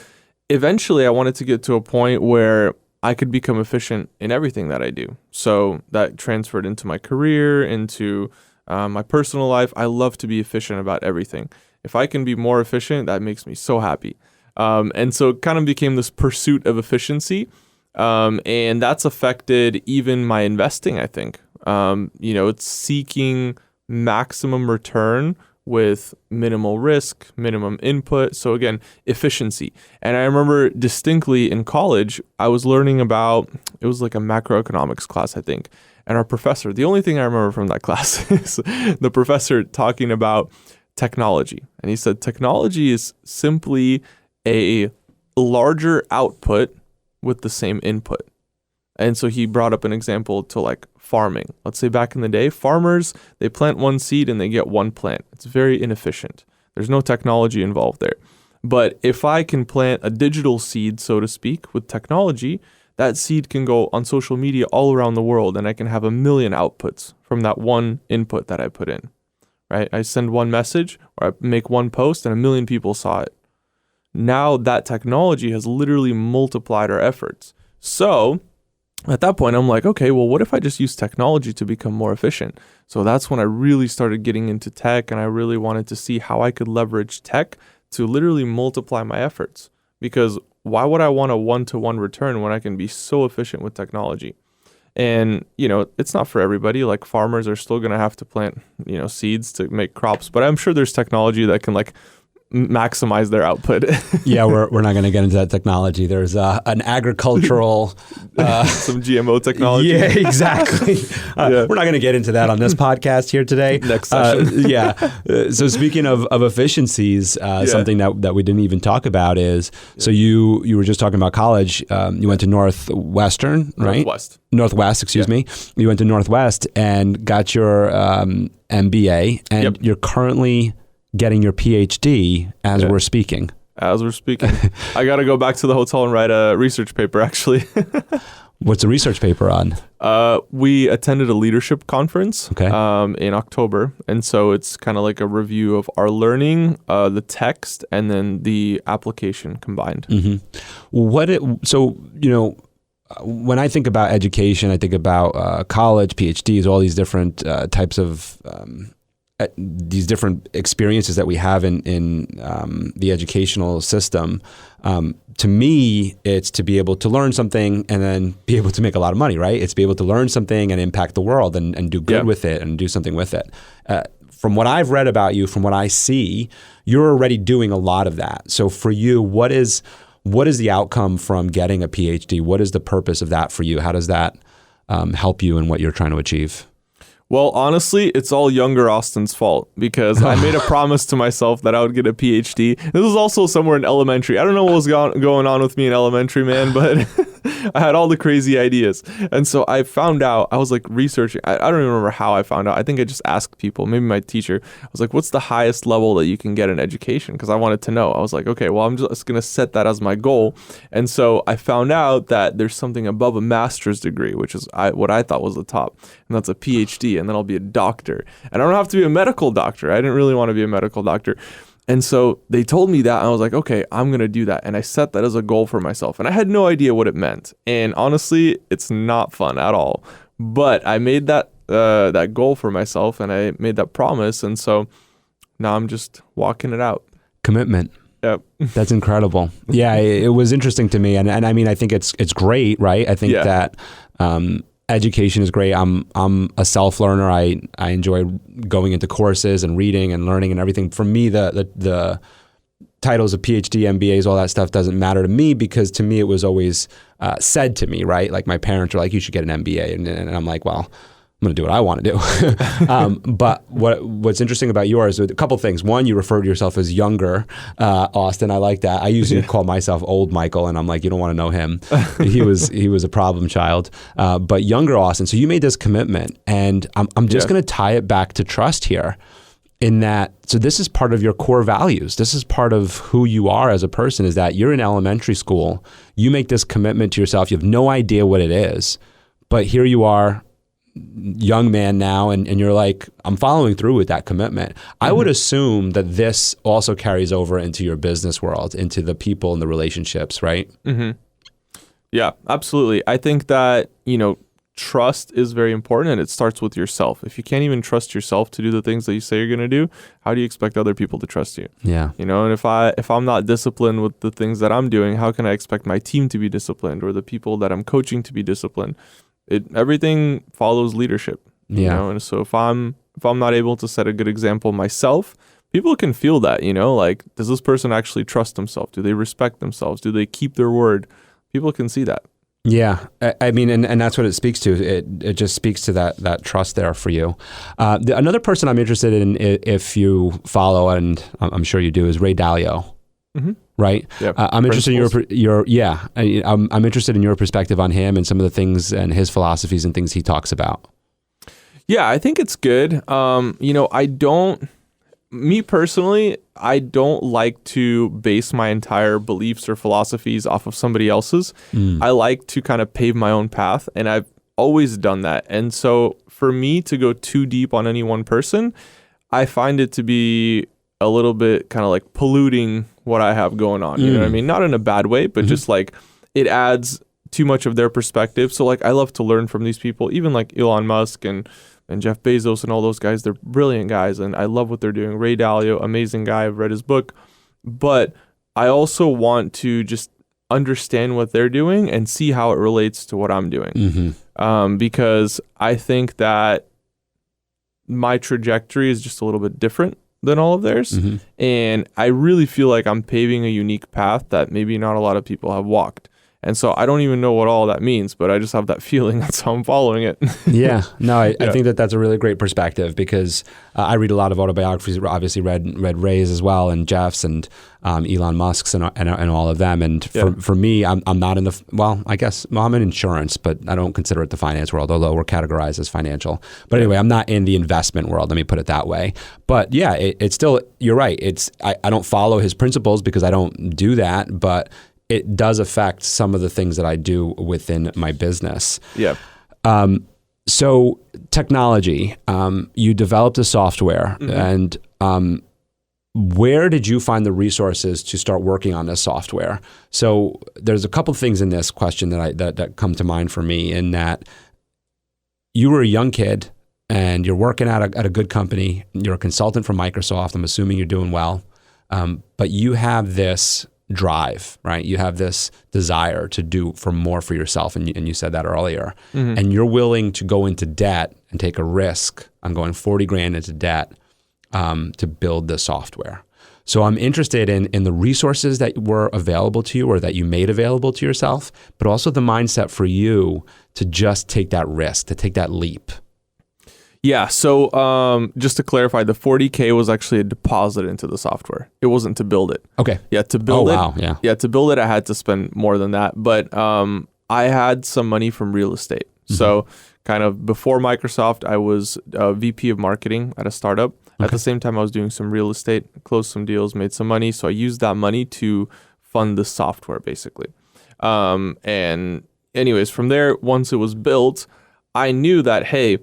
eventually I wanted to get to a point where I could become efficient in everything that I do. So that transferred into my career, into my personal life. I love to be efficient about everything. If I can be more efficient, that makes me so happy. And so it kind of became this pursuit of efficiency. And that's affected even my investing, I think. It's seeking maximum return with minimal risk, minimum input. So again, efficiency. And I remember distinctly in college, I was learning about, it was like a macroeconomics class, I think. And our professor, the only thing I remember from that class is the professor talking about technology. And he said, technology is simply a larger output with the same input. And so he brought up an example to like farming. Let's say back in the day, farmers, they plant one seed and they get one plant. It's very inefficient. There's no technology involved there. But if I can plant a digital seed, so to speak, with technology, that seed can go on social media all around the world and I can have 1 million outputs from that one input that I put in, right? I send one message or I make one post and 1 million people saw it. Now that technology has literally multiplied our efforts. So at that point, I'm like, okay, well, what if I just use technology to become more efficient? So that's when I really started getting into tech and I really wanted to see how I could leverage tech to literally multiply my efforts. Because why would I want a one-to-one return when I can be so efficient with technology? And, it's not for everybody. Like farmers are still going to have to plant, seeds to make crops. But I'm sure there's technology that can maximize their output. Yeah, we're not going to get into that technology. There's an agricultural some GMO technology. Yeah, exactly. We're not going to get into that on this podcast here today. Next session. So speaking of efficiencies, something that we didn't even talk about is so you were just talking about college. You went to Northwestern, right? Northwest, excuse me. You went to Northwest and got your MBA, and you're currently getting your PhD as we're speaking. I got to go back to the hotel and write a research paper, actually. What's the research paper on? We attended a leadership conference Okay. In October. And so it's kind of like a review of our learning, the text, and then the application combined. So, when I think about education, I think about college, PhDs, all these different types of these different experiences that we have in the educational system. To me, it's to be able to learn something and then be able to make a lot of money, right? It's to be able to learn something and impact the world and do good with it and do something with it. From what I've read about you, from what I see, you're already doing a lot of that. So for you, what is the outcome from getting a PhD? What is the purpose of that for you? How does that help you in what you're trying to achieve? Well, honestly, it's all younger Austin's fault because I made a promise to myself that I would get a PhD. This was also somewhere in elementary. I don't know what was going on with me in elementary, man, but I had all the crazy ideas. And so I found out, I was like researching. I don't even remember how I found out. I think I just asked people, maybe my teacher. I was like, what's the highest level that you can get in education? Because I wanted to know. I was like, okay, well, I'm just going to set that as my goal. And so I found out that there's something above a master's degree, which is what I thought was the top. And that's a PhD. And then I'll be a doctor. And I don't have to be a medical doctor. I didn't really want to be a medical doctor. And so they told me that, and I was like, okay, I'm going to do that. And I set that as a goal for myself. And I had no idea what it meant. And honestly, it's not fun at all. But I made that goal for myself, and I made that promise. And so now I'm just walking it out. Commitment. Yep. That's incredible. Yeah, it was interesting to me. And I mean, I think it's great, right? I think that education is great. I'm a self-learner. I enjoy going into courses and reading and learning and everything. For me, the titles of PhD, MBAs, all that stuff doesn't matter to me because to me it was always said to me, right? Like my parents are like, you should get an MBA, and I'm like, well, I'm going to do what I want to do. But what's interesting about yours, a couple things. One, you refer to yourself as younger Austin. I like that. I usually call myself old Michael, and I'm like, you don't want to know him. He was a problem child. But younger Austin. So you made this commitment, and I'm just going to tie it back to trust here. In that, so this is part of your core values. This is part of who you are as a person, is that you're in elementary school. You make this commitment to yourself. You have no idea what it is, but here you are, young man now, and you're like, I'm following through with that commitment. I would assume that this also carries over into your business world, into the people and the relationships, right? Yeah, absolutely. I think that, trust is very important, and it starts with yourself. If you can't even trust yourself to do the things that you say you're going to do, how do you expect other people to trust you? Yeah. And if I'm not disciplined with the things that I'm doing, how can I expect my team to be disciplined or the people that I'm coaching to be disciplined? Everything follows leadership. And so if I'm not able to set a good example myself, people can feel that, like, does this person actually trust themselves? Do they respect themselves? Do they keep their word? People can see that. Yeah, I mean, and that's what it speaks to. It just speaks to that trust there for you. Another person I'm interested in, if you follow, and I'm sure you do, is Ray Dalio. Right. Yep. I'm interested in I'm interested in your perspective on him and some of the things and his philosophies and things he talks about. Yeah, I think it's good. Me personally, I don't like to base my entire beliefs or philosophies off of somebody else's. I like to kind of pave my own path, and I've always done that. And so for me to go too deep on any one person, I find it to be a little bit kind of like polluting what I have going on. You know what I mean? Not in a bad way, but just like it adds too much of their perspective. So like I love to learn from these people, even like Elon Musk and Jeff Bezos and all those guys. They're brilliant guys, and I love what they're doing. Ray Dalio, amazing guy. I've read his book. But I also want to just understand what they're doing and see how it relates to what I'm doing. Because I think that my trajectory is just a little bit different than all of theirs. And I really feel like I'm paving a unique path that maybe not a lot of people have walked. And so I don't even know what all that means, but I just have that feeling. That's how I'm following it. I think that's a really great perspective because I read a lot of autobiographies. Obviously, read Ray's as well, and Jeff's, and Elon Musk's, and all of them. And for me, I'm not in I'm in insurance, but I don't consider it the finance world, although we're categorized as financial. But anyway, I'm not in the investment world. Let me put it that way. But yeah, it's still, you're right. I don't follow his principles because I don't do that, but it does affect some of the things that I do within my business. Yeah. So technology, you developed a software, and where did you find the resources to start working on this software? So there's a couple things in this question that come to mind for me, in that you were a young kid and you're working at a good company. You're a consultant for Microsoft. I'm assuming you're doing well, but you have this drive, right? You have this desire to do more for yourself, and you said that earlier. And you're willing to go into debt and take a risk on going 40 grand into debt to build the software. So I'm interested in the resources that were available to you, or that you made available to yourself, but also the mindset for you to just take that risk, to take that leap. Yeah. So just to clarify, the 40K was actually a deposit into the software. It wasn't to build it. Okay. Yeah. To build it. Wow. Yeah. Yeah. To build it, I had to spend more than that. But I had some money from real estate. So kind of before Microsoft, I was a VP of marketing at a startup. At the same time, I was doing some real estate, closed some deals, made some money. So I used that money to fund the software, basically. And anyways, from there, once it was built, I knew that, hey,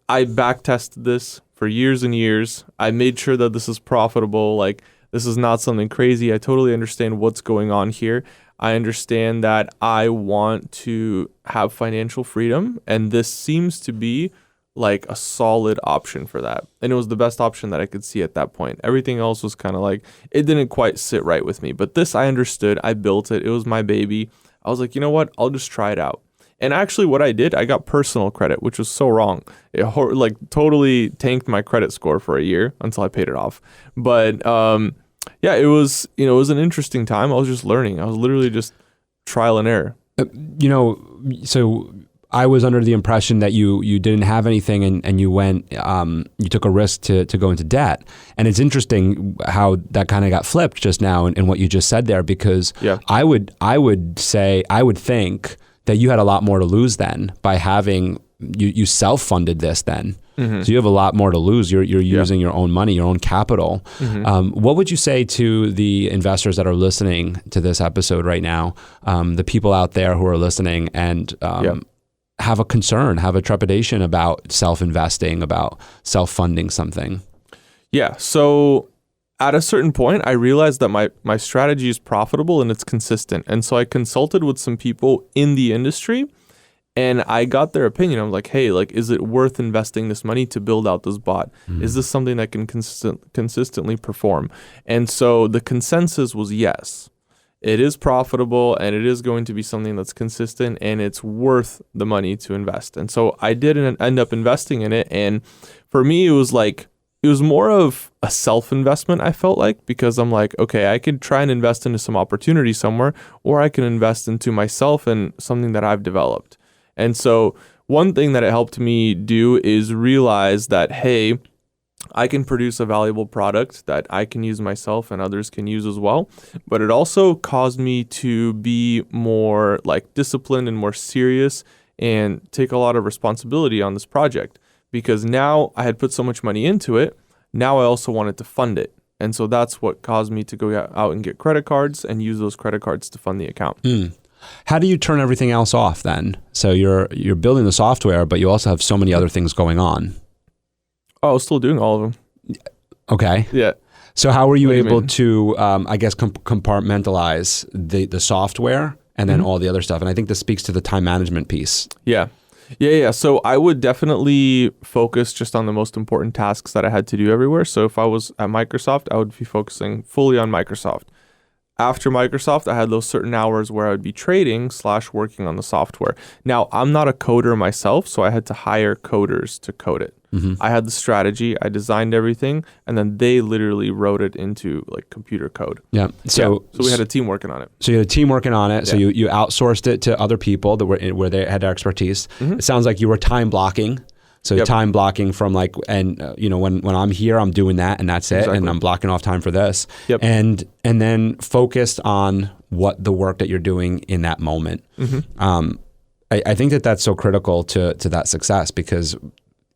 I back tested this for years and years. I made sure that this is profitable. Like, this is not something crazy. I totally understand what's going on here. I understand that I want to have financial freedom, and this seems to be like a solid option for that. And it was the best option that I could see at that point. Everything else was kind of like, it didn't quite sit right with me. But this I understood. I built it. It was my baby. I was like, you know what? I'll just try it out. And actually what I did, I got personal credit, which was so wrong. It like totally tanked my credit score for a year until I paid it off. But yeah, it was, it was an interesting time. I was just learning. I was literally just trial and error. So I was under the impression that you didn't have anything, and you went, you took a risk to go into debt. And it's interesting how that kind of got flipped just now in what you just said there, because I would think that you had a lot more to lose then by having, you self-funded this then. So you have a lot more to lose. You're using your own money, your own capital. What would you say to the investors that are listening to this episode right now, the people out there who are listening and have a concern, have a trepidation about self-investing, about self-funding something? Yeah. So at a certain point, I realized that my strategy is profitable and it's consistent. And so I consulted with some people in the industry, and I got their opinion. I'm like, hey, like, is it worth investing this money to build out this bot? Is this something that can consistently perform? And so the consensus was yes. It is profitable, and it is going to be something that's consistent, and it's worth the money to invest. And so I did end up investing in it. And for me, it was more of a self-investment, I felt like, because I'm like, okay, I could try and invest into some opportunity somewhere, or I can invest into myself and something that I've developed. And so one thing that it helped me do is realize that, hey, I can produce a valuable product that I can use myself and others can use as well. But it also caused me to be more like disciplined and more serious and take a lot of responsibility on this project, because now I had put so much money into it. Now I also wanted to fund it. And so that's what caused me to go out and get credit cards and use those credit cards to fund the account. How do you turn everything else off then? So you're building the software, but you also have so many other things going on. Oh, I was still doing all of them. Okay. Yeah. So how were you able to, I guess, compartmentalize the software and then all the other stuff? And I think this speaks to the time management piece. Yeah. So I would definitely focus just on the most important tasks that I had to do everywhere. So if I was at Microsoft, I would be focusing fully on Microsoft. After Microsoft, I had those certain hours where I would be trading / working on the software. Now, I'm not a coder myself, so I had to hire coders to code it. I had the strategy, I designed everything, and then they literally wrote it into like computer code. So we had a team working on it. So you had a team working on it. So you outsourced it to other people that where they had expertise. It sounds like you were time blocking. So time blocking from like, and when I'm here, I'm doing that and that's it. And I'm blocking off time for this. And then focused on what the work that you're doing in that moment. I think that's so critical to that success, because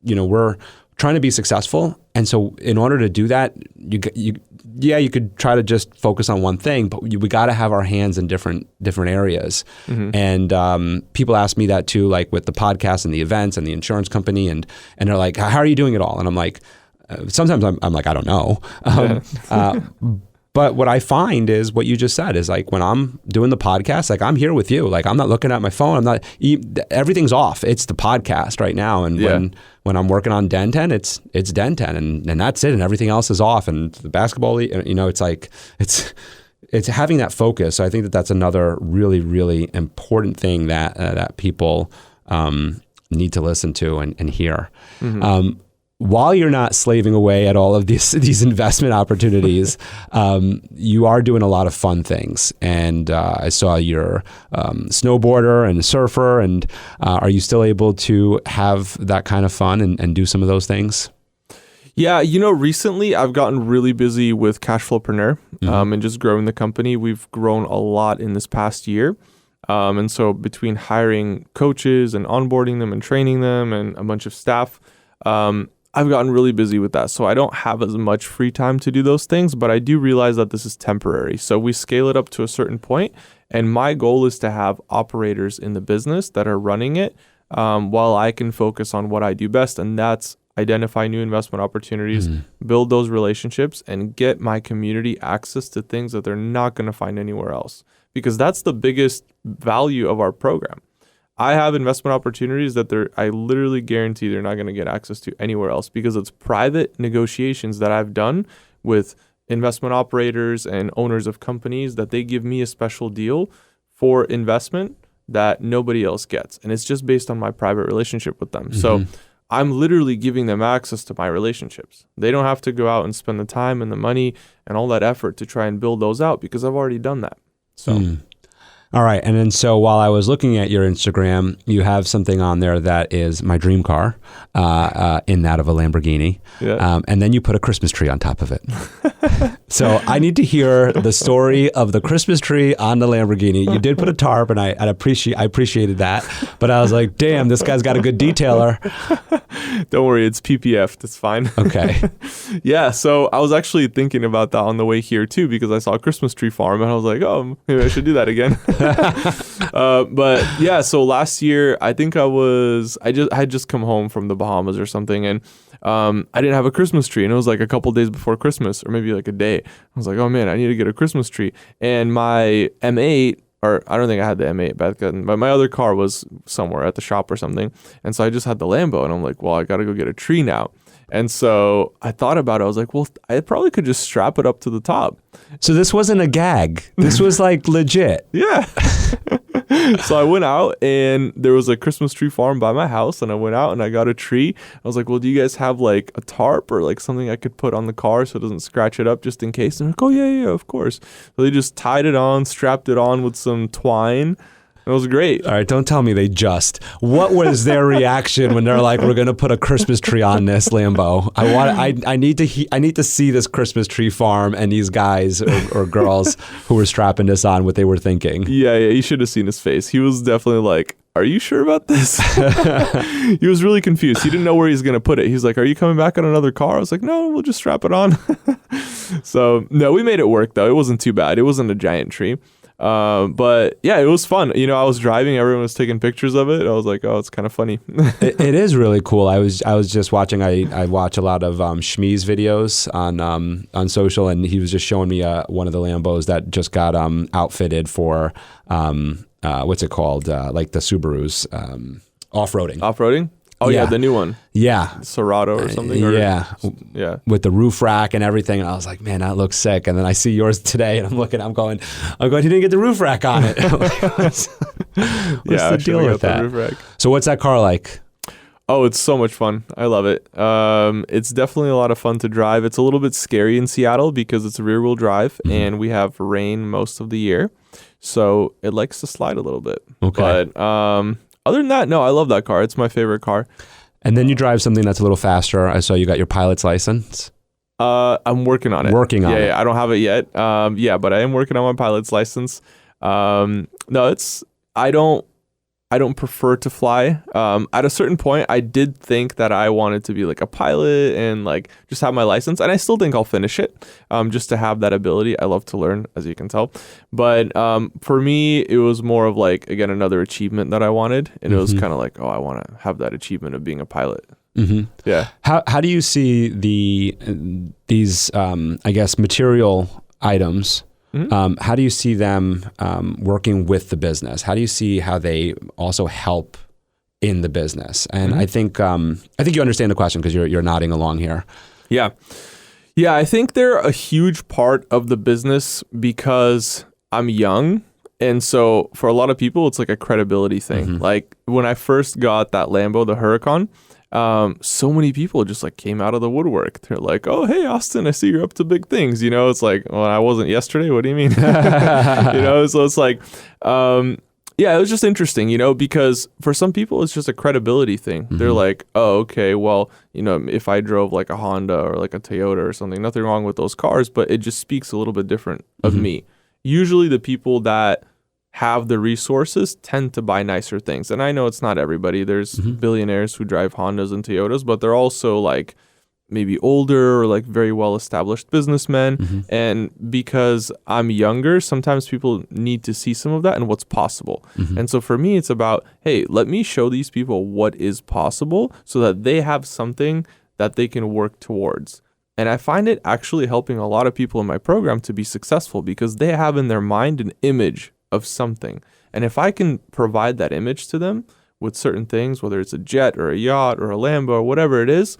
we're trying to be successful. And so in order to do that, you could try to just focus on one thing, but we got to have our hands in different areas. And people ask me that too, like with the podcast and the events and the insurance company, and they're like, how are you doing it all? And I'm like, sometimes I'm like, I don't know. But what I find is what you just said is like when I'm doing the podcast, like I'm here with you. Like I'm not looking at my phone. Everything's off. It's the podcast right now. And when I'm working on Den 10, it's Den 10 and that's it. And everything else is off. And the basketball, it's like, it's having that focus. So I think that's another really, really important thing that people need to listen to and hear. While you're not slaving away at all of these investment opportunities, you are doing a lot of fun things. And I saw you're snowboarder and surfer. And are you still able to have that kind of fun and do some of those things? Yeah, recently I've gotten really busy with Cashflowpreneur and just growing the company. We've grown a lot in this past year. And so between hiring coaches and onboarding them and training them and a bunch of staff, I've gotten really busy with that. So I don't have as much free time to do those things, but I do realize that this is temporary. So we scale it up to a certain point, and my goal is to have operators in the business that are running it while I can focus on what I do best, and that's identify new investment opportunities, build those relationships, and get my community access to things that they're not going to find anywhere else. Because that's the biggest value of our program. I have investment opportunities that I literally guarantee they're not going to get access to anywhere else because it's private negotiations that I've done with investment operators and owners of companies that they give me a special deal for investment that nobody else gets. And it's just based on my private relationship with them. So I'm literally giving them access to my relationships. They don't have to go out and spend the time and the money and all that effort to try and build those out because I've already done that. So. All right. And then so while I was looking at your Instagram, you have something on there that is my dream car in that of a Lamborghini. Yeah. And then you put a Christmas tree on top of it. So I need to hear the story of the Christmas tree on the Lamborghini. You did put a tarp and I appreciated that. But I was like, damn, this guy's got a good detailer. Don't worry, it's PPF. That's fine. Okay. Yeah, so I was actually thinking about that on the way here too because I saw a Christmas tree farm and I was like, oh, maybe I should do that again. But yeah, so last year I think I had just come home from the Bahamas or something, and I didn't have a Christmas tree, and it was like a couple days before Christmas or maybe like a day. I was like, oh man, I need to get a Christmas tree, and my M8. Or I don't think I had the M8 back then, but my other car was somewhere at the shop or something. And so I just had the Lambo, and I'm like, well, I got to go get a tree now. And so I thought about it. I was like, well, I probably could just strap it up to the top. So this wasn't a gag. This was like legit. Yeah. So I went out, and there was a Christmas tree farm by my house, and I went out and I got a tree. I was like, well, do you guys have like a tarp or like something I could put on the car so it doesn't scratch it up just in case? And they're like, oh yeah, of course. So they just tied it on, strapped it on with some twine. It was great. All right, don't tell me what was their reaction when they're like, we're going to put a Christmas tree on this Lambo? I need to see this Christmas tree farm and these guys or girls who were strapping this on, what they were thinking. Yeah, you should have seen his face. He was definitely like, are you sure about this? He was really confused. He didn't know where he's going to put it. He's like, are you coming back on another car? I was like, no, we'll just strap it on. So no, we made it work though. It wasn't too bad. It wasn't a giant tree. But yeah, it was fun. I was driving, everyone was taking pictures of it. I was like, oh, it's kind of funny. It is really cool. I was just watching, I watch a lot of Shmi's videos on social, and he was just showing me one of the Lambos that just got outfitted for what's it called? Like the Subarus, off-roading. Off-roading? Oh yeah, the new one. Yeah. Serato or something? Yeah. Yeah. With the roof rack and everything. And I was like, man, that looks sick. And then I see yours today, and I'm going, he didn't get the roof rack on it. What's the deal with that? Roof rack. So what's that car like? Oh, it's so much fun. I love it. It's definitely a lot of fun to drive. It's a little bit scary in Seattle because it's rear wheel drive and we have rain most of the year. So it likes to slide a little bit. Okay. But other than that, no, I love that car. It's my favorite car. And then you drive something that's a little faster. I saw you got your pilot's license. I'm working on it. Yeah, I don't have it yet. But I am working on my pilot's license. I don't prefer to fly. At a certain point, I did think that I wanted to be like a pilot and like just have my license. And I still think I'll finish it just to have that ability. I love to learn, as you can tell. But for me, it was more of like, again, another achievement that I wanted. And it was kind of like, oh, I want to have that achievement of being a pilot. Yeah. How do you see these I guess material items? How do you see them working with the business? How do you see how they also help in the business? And I think you understand the question because you're nodding along here. Yeah. I think they're a huge part of the business because I'm young. And so for a lot of people, it's like a credibility thing. Like when I first got that Lambo, the Huracan, so many people just like came out of the woodwork. They're like, oh, hey, Austin, I see you're up to big things. You know, it's like, well, I wasn't yesterday. What do you mean? So it's like, it was just interesting, because for some people, it's just a credibility thing. They're like, oh, okay, well, if I drove like a Honda or like a Toyota or something, nothing wrong with those cars, but it just speaks a little bit different of me. Usually the people that have the resources tend to buy nicer things. And I know it's not everybody. There's billionaires who drive Hondas and Toyotas, but they're also like maybe older or like very well-established businessmen. And because I'm younger, sometimes people need to see some of that and what's possible. And so for me, it's about, hey, let me show these people what is possible so that they have something that they can work towards. And I find it actually helping a lot of people in my program to be successful because they have in their mind an image of something. And if I can provide that image to them with certain things, whether it's a jet or a yacht or a Lambo or whatever it is,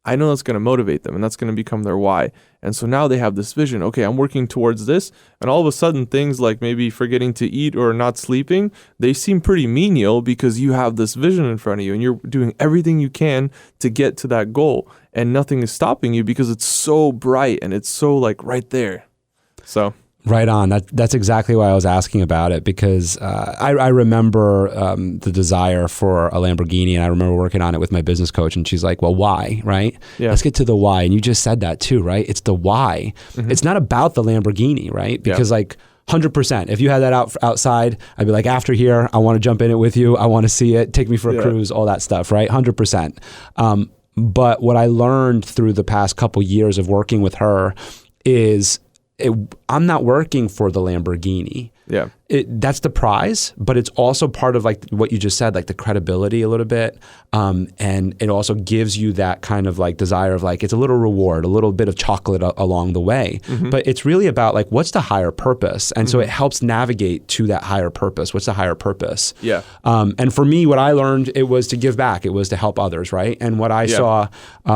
I know that's going to motivate them and that's going to become their why. And so now they have this vision. Okay, I'm working towards this. And all of a sudden, things like maybe forgetting to eat or not sleeping, they seem pretty menial because you have this vision in front of you and you're doing everything you can to get to that goal. And nothing is stopping you because it's so bright and it's so like right there. So... Right on. That's exactly why I was asking about it because I remember the desire for a Lamborghini, and I remember working on it with my business coach, and she's like, well, why, right? Yeah. Let's get to the why. And you just said that too, right? It's the why. It's not about the Lamborghini, right? Because like 100%, if you had that outside, I'd be like, after here, I want to jump in it with you. I want to see it. Take me for a cruise, all that stuff, right? 100%. But what I learned through the past couple years of working with her is I'm not working for the Lamborghini. Yeah. That's the prize, but it's also part of like what you just said, like the credibility a little bit. And it also gives you that kind of like desire of like, it's a little reward, a little bit of chocolate along the way. But it's really about like, what's the higher purpose? And so it helps navigate to that higher purpose. What's the higher purpose? Yeah. And for me, what I learned, it was to give back. It was to help others, right? And what I saw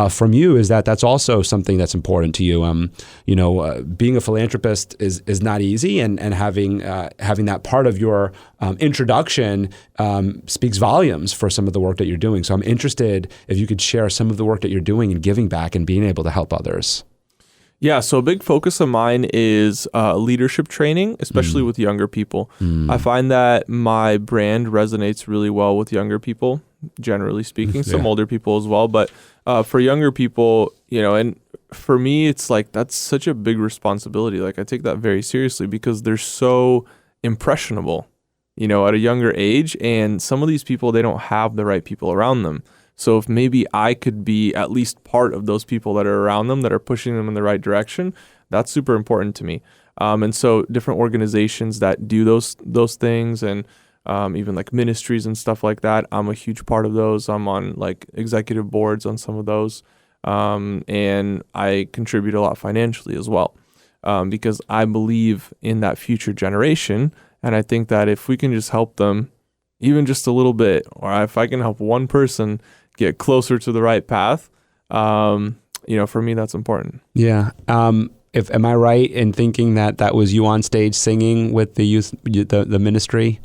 from you is that that's also something that's important to you. Being a philanthropist is not easy, and having that part of your introduction speaks volumes for some of the work that you're doing. So I'm interested if you could share some of the work that you're doing and giving back and being able to help others. Yeah, so a big focus of mine is leadership training, especially with younger people. I find that my brand resonates really well with younger people, generally speaking, some older people as well. But for younger people, and for me, it's like that's such a big responsibility. Like I take that very seriously because they're so impressionable, at a younger age. And some of these people, they don't have the right people around them. So if maybe I could be at least part of those people that are around them, that are pushing them in the right direction, that's super important to me. And so different organizations that do those things, and even like ministries and stuff like that, I'm a huge part of those. I'm on like executive boards on some of those. And I contribute a lot financially as well. Because I believe in that future generation. And I think that if we can just help them even just a little bit, or if I can help one person get closer to the right path, for me, that's important. Yeah. Am I right in thinking that was you on stage singing with the youth, the ministry?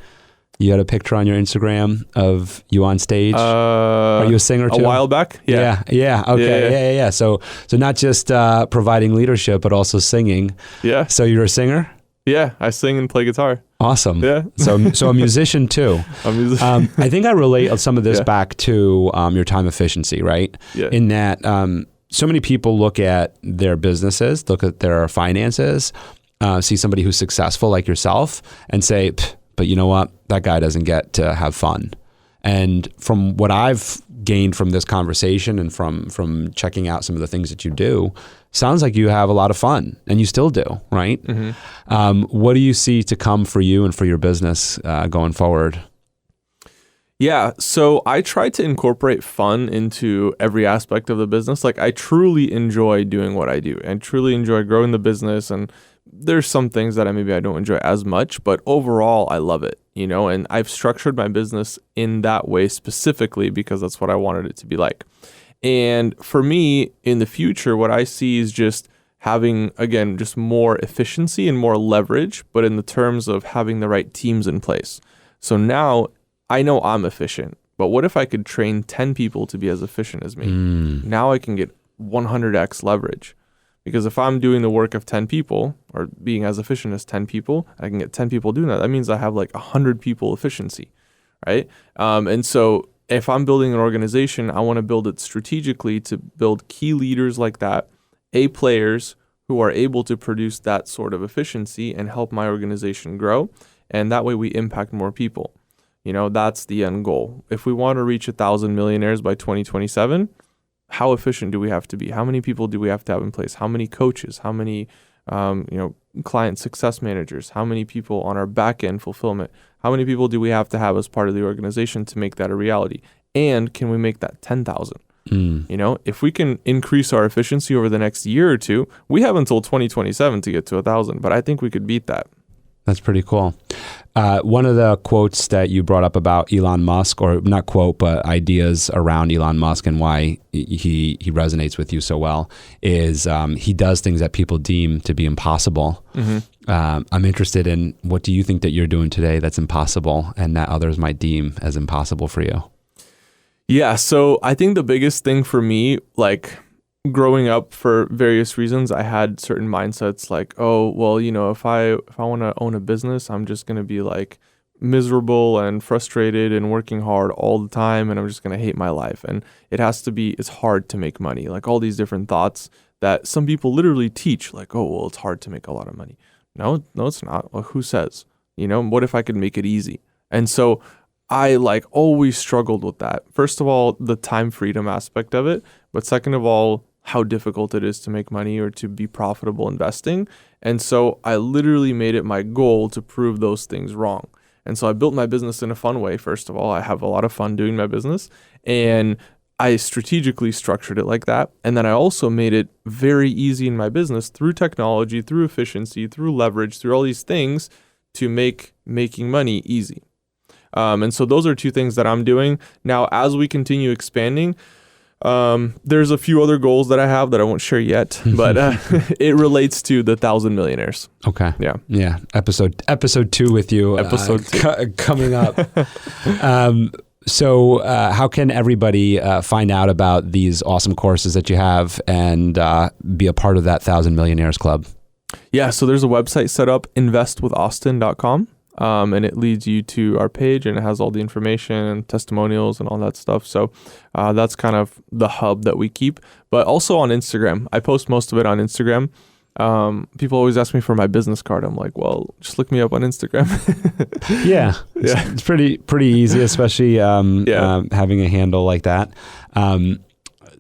You had a picture on your Instagram of you on stage. Are you a singer too? A while back? Yeah. Okay. Yeah. So not just providing leadership, but also singing. Yeah. So you're a singer? Yeah, I sing and play guitar. Awesome. Yeah. So a musician too. A musician. I think I relate some of this back to your time efficiency, right? Yeah. In that so many people look at their businesses, look at their finances, see somebody who's successful like yourself, and say, but you know what? That guy doesn't get to have fun. And from what I've gained from this conversation and from checking out some of the things that you do, sounds like you have a lot of fun, and you still do, right? What do you see to come for you and for your business going forward? Yeah, so I try to incorporate fun into every aspect of the business. Like, I truly enjoy doing what I do and truly enjoy growing the business. And there's some things that I don't enjoy as much, but overall I love it, and I've structured my business in that way specifically because that's what I wanted it to be like. And for me in the future, what I see is just having, again, just more efficiency and more leverage, but in the terms of having the right teams in place. So now I know I'm efficient, but what if I could train 10 people to be as efficient as me? Now I can get 100x leverage. Because if I'm doing the work of 10 people or being as efficient as 10 people, I can get 10 people doing that. That means I have like 100 people efficiency, right? And so if I'm building an organization, I want to build it strategically to build key leaders like that, A players who are able to produce that sort of efficiency and help my organization grow. And that way we impact more people. That's the end goal. If we want to reach 1,000 millionaires by 2027, how efficient do we have to be? How many people do we have to have in place? How many coaches? How many, client success managers? How many people on our back end fulfillment? How many people do we have to have as part of the organization to make that a reality? And can we make that 10,000? If we can increase our efficiency over the next year or two, we have until 2027 to get to 1,000, but I think we could beat that. That's pretty cool. One of the quotes that you brought up about Elon Musk, or not quote, but ideas around Elon Musk and why he resonates with you so well, is he does things that people deem to be impossible. I'm interested in, what do you think that you're doing today that's impossible and that others might deem as impossible for you? Yeah, so I think the biggest thing for me, like, growing up, for various reasons, I had certain mindsets like, oh, well, if I want to own a business, I'm just going to be like miserable and frustrated and working hard all the time, and I'm just going to hate my life. And it's hard to make money. Like, all these different thoughts that some people literally teach, like, oh, well, it's hard to make a lot of money. No, it's not. Well, who says? What if I could make it easy? And so I always struggled with that. First of all, the time freedom aspect of it, but second of all, how difficult it is to make money or to be profitable investing. And so I literally made it my goal to prove those things wrong. And so I built my business in a fun way. First of all, I have a lot of fun doing my business, and I strategically structured it like that. And then I also made it very easy in my business through technology, through efficiency, through leverage, through all these things to make making money easy. And so those are two things that I'm doing. Now, as we continue expanding, there's a few other goals that I have that I won't share yet, but it relates to the 1,000 millionaires. Okay. Yeah. Episode 2 with you. Episode 2 coming up. So how can everybody find out about these awesome courses that you have and be a part of that 1,000 Millionaires Club? Yeah. So there's a website set up, investwithaustin.com. And it leads you to our page, and it has all the information and testimonials and all that stuff. So that's kind of the hub that we keep. But also on Instagram, I post most of it on Instagram. People always ask me for my business card. I'm like, well, just look me up on Instagram. Yeah. It's pretty easy, especially having a handle like that.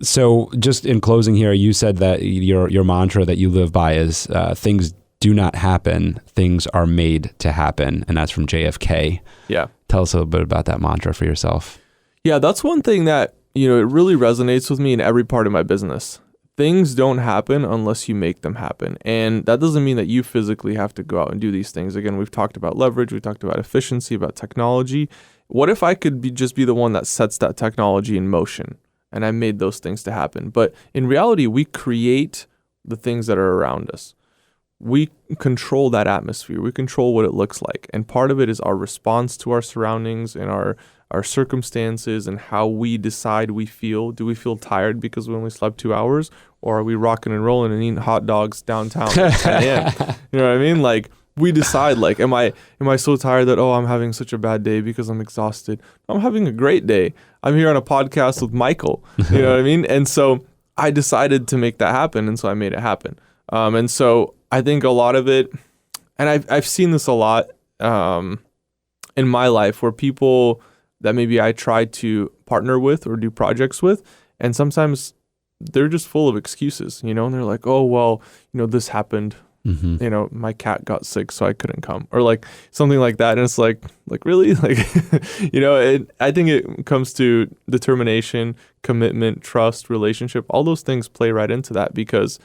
So just in closing here, you said that your mantra that you live by is things do not happen, things are made to happen. And that's from JFK. Yeah. Tell us a little bit about that mantra for yourself. Yeah, that's one thing that, it really resonates with me in every part of my business. Things don't happen unless you make them happen. And that doesn't mean that you physically have to go out and do these things. Again, we've talked about leverage, we talked about efficiency, about technology. What if I could just be the one that sets that technology in motion and I made those things to happen? But in reality, we create the things that are around us. We control that atmosphere. We control what it looks like. And part of it is our response to our surroundings and our circumstances and how we decide we feel. Do we feel tired because we only slept 2 hours? Or are we rocking and rolling and eating hot dogs downtown at 10 a.m.? You know what I mean? Like, we decide, like, am I so tired that, I'm having such a bad day because I'm exhausted? I'm having a great day. I'm here on a podcast with Michael. You know what I mean? And so I decided to make that happen. And so I made it happen. And so I think a lot of it, and I've seen this a lot in my life where people that maybe I try to partner with or do projects with, and sometimes they're just full of excuses, and they're like, oh, well, this happened. Mm-hmm. My cat got sick, so I couldn't come, or like something like that. And it's like really, like, I think it comes to determination, commitment, trust, relationship. All those things play right into that because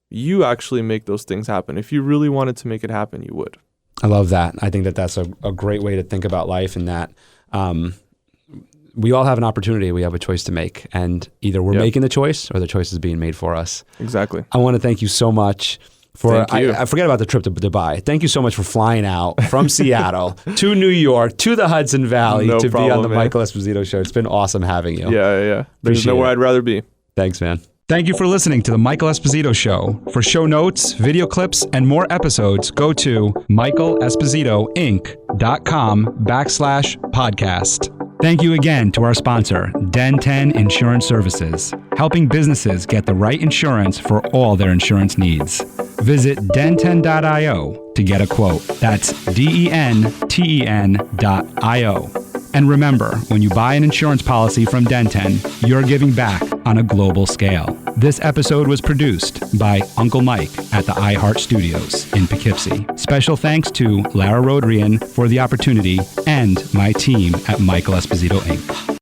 you actually make those things happen. If you really wanted to make it happen, you would. I love that. I think that that's a great way to think about life, and that we all have an opportunity. We have a choice to make, and either we're making the choice or the choice is being made for us. Exactly. I want to thank you so much. I forget about the trip to Dubai. Thank you so much for flying out from Seattle to New York to the Hudson Valley be on the man. Michael Esposito Show. It's been awesome having you. Yeah. There's nowhere I'd rather be. Thanks, man. Thank you for listening to the Michael Esposito Show. For show notes, video clips, and more episodes, go to michaelespositoinc.com/podcast. Thank you again to our sponsor, Den 10 Insurance Services, helping businesses get the right insurance for all their insurance needs. Visit den10.io to get a quote. That's DENTEN.io. And remember, when you buy an insurance policy from Den 10, you're giving back on a global scale. This episode was produced by Uncle Mike at the iHeart Studios in Poughkeepsie. Special thanks to Lara Rodrian for the opportunity and my team at Michael Esposito Inc.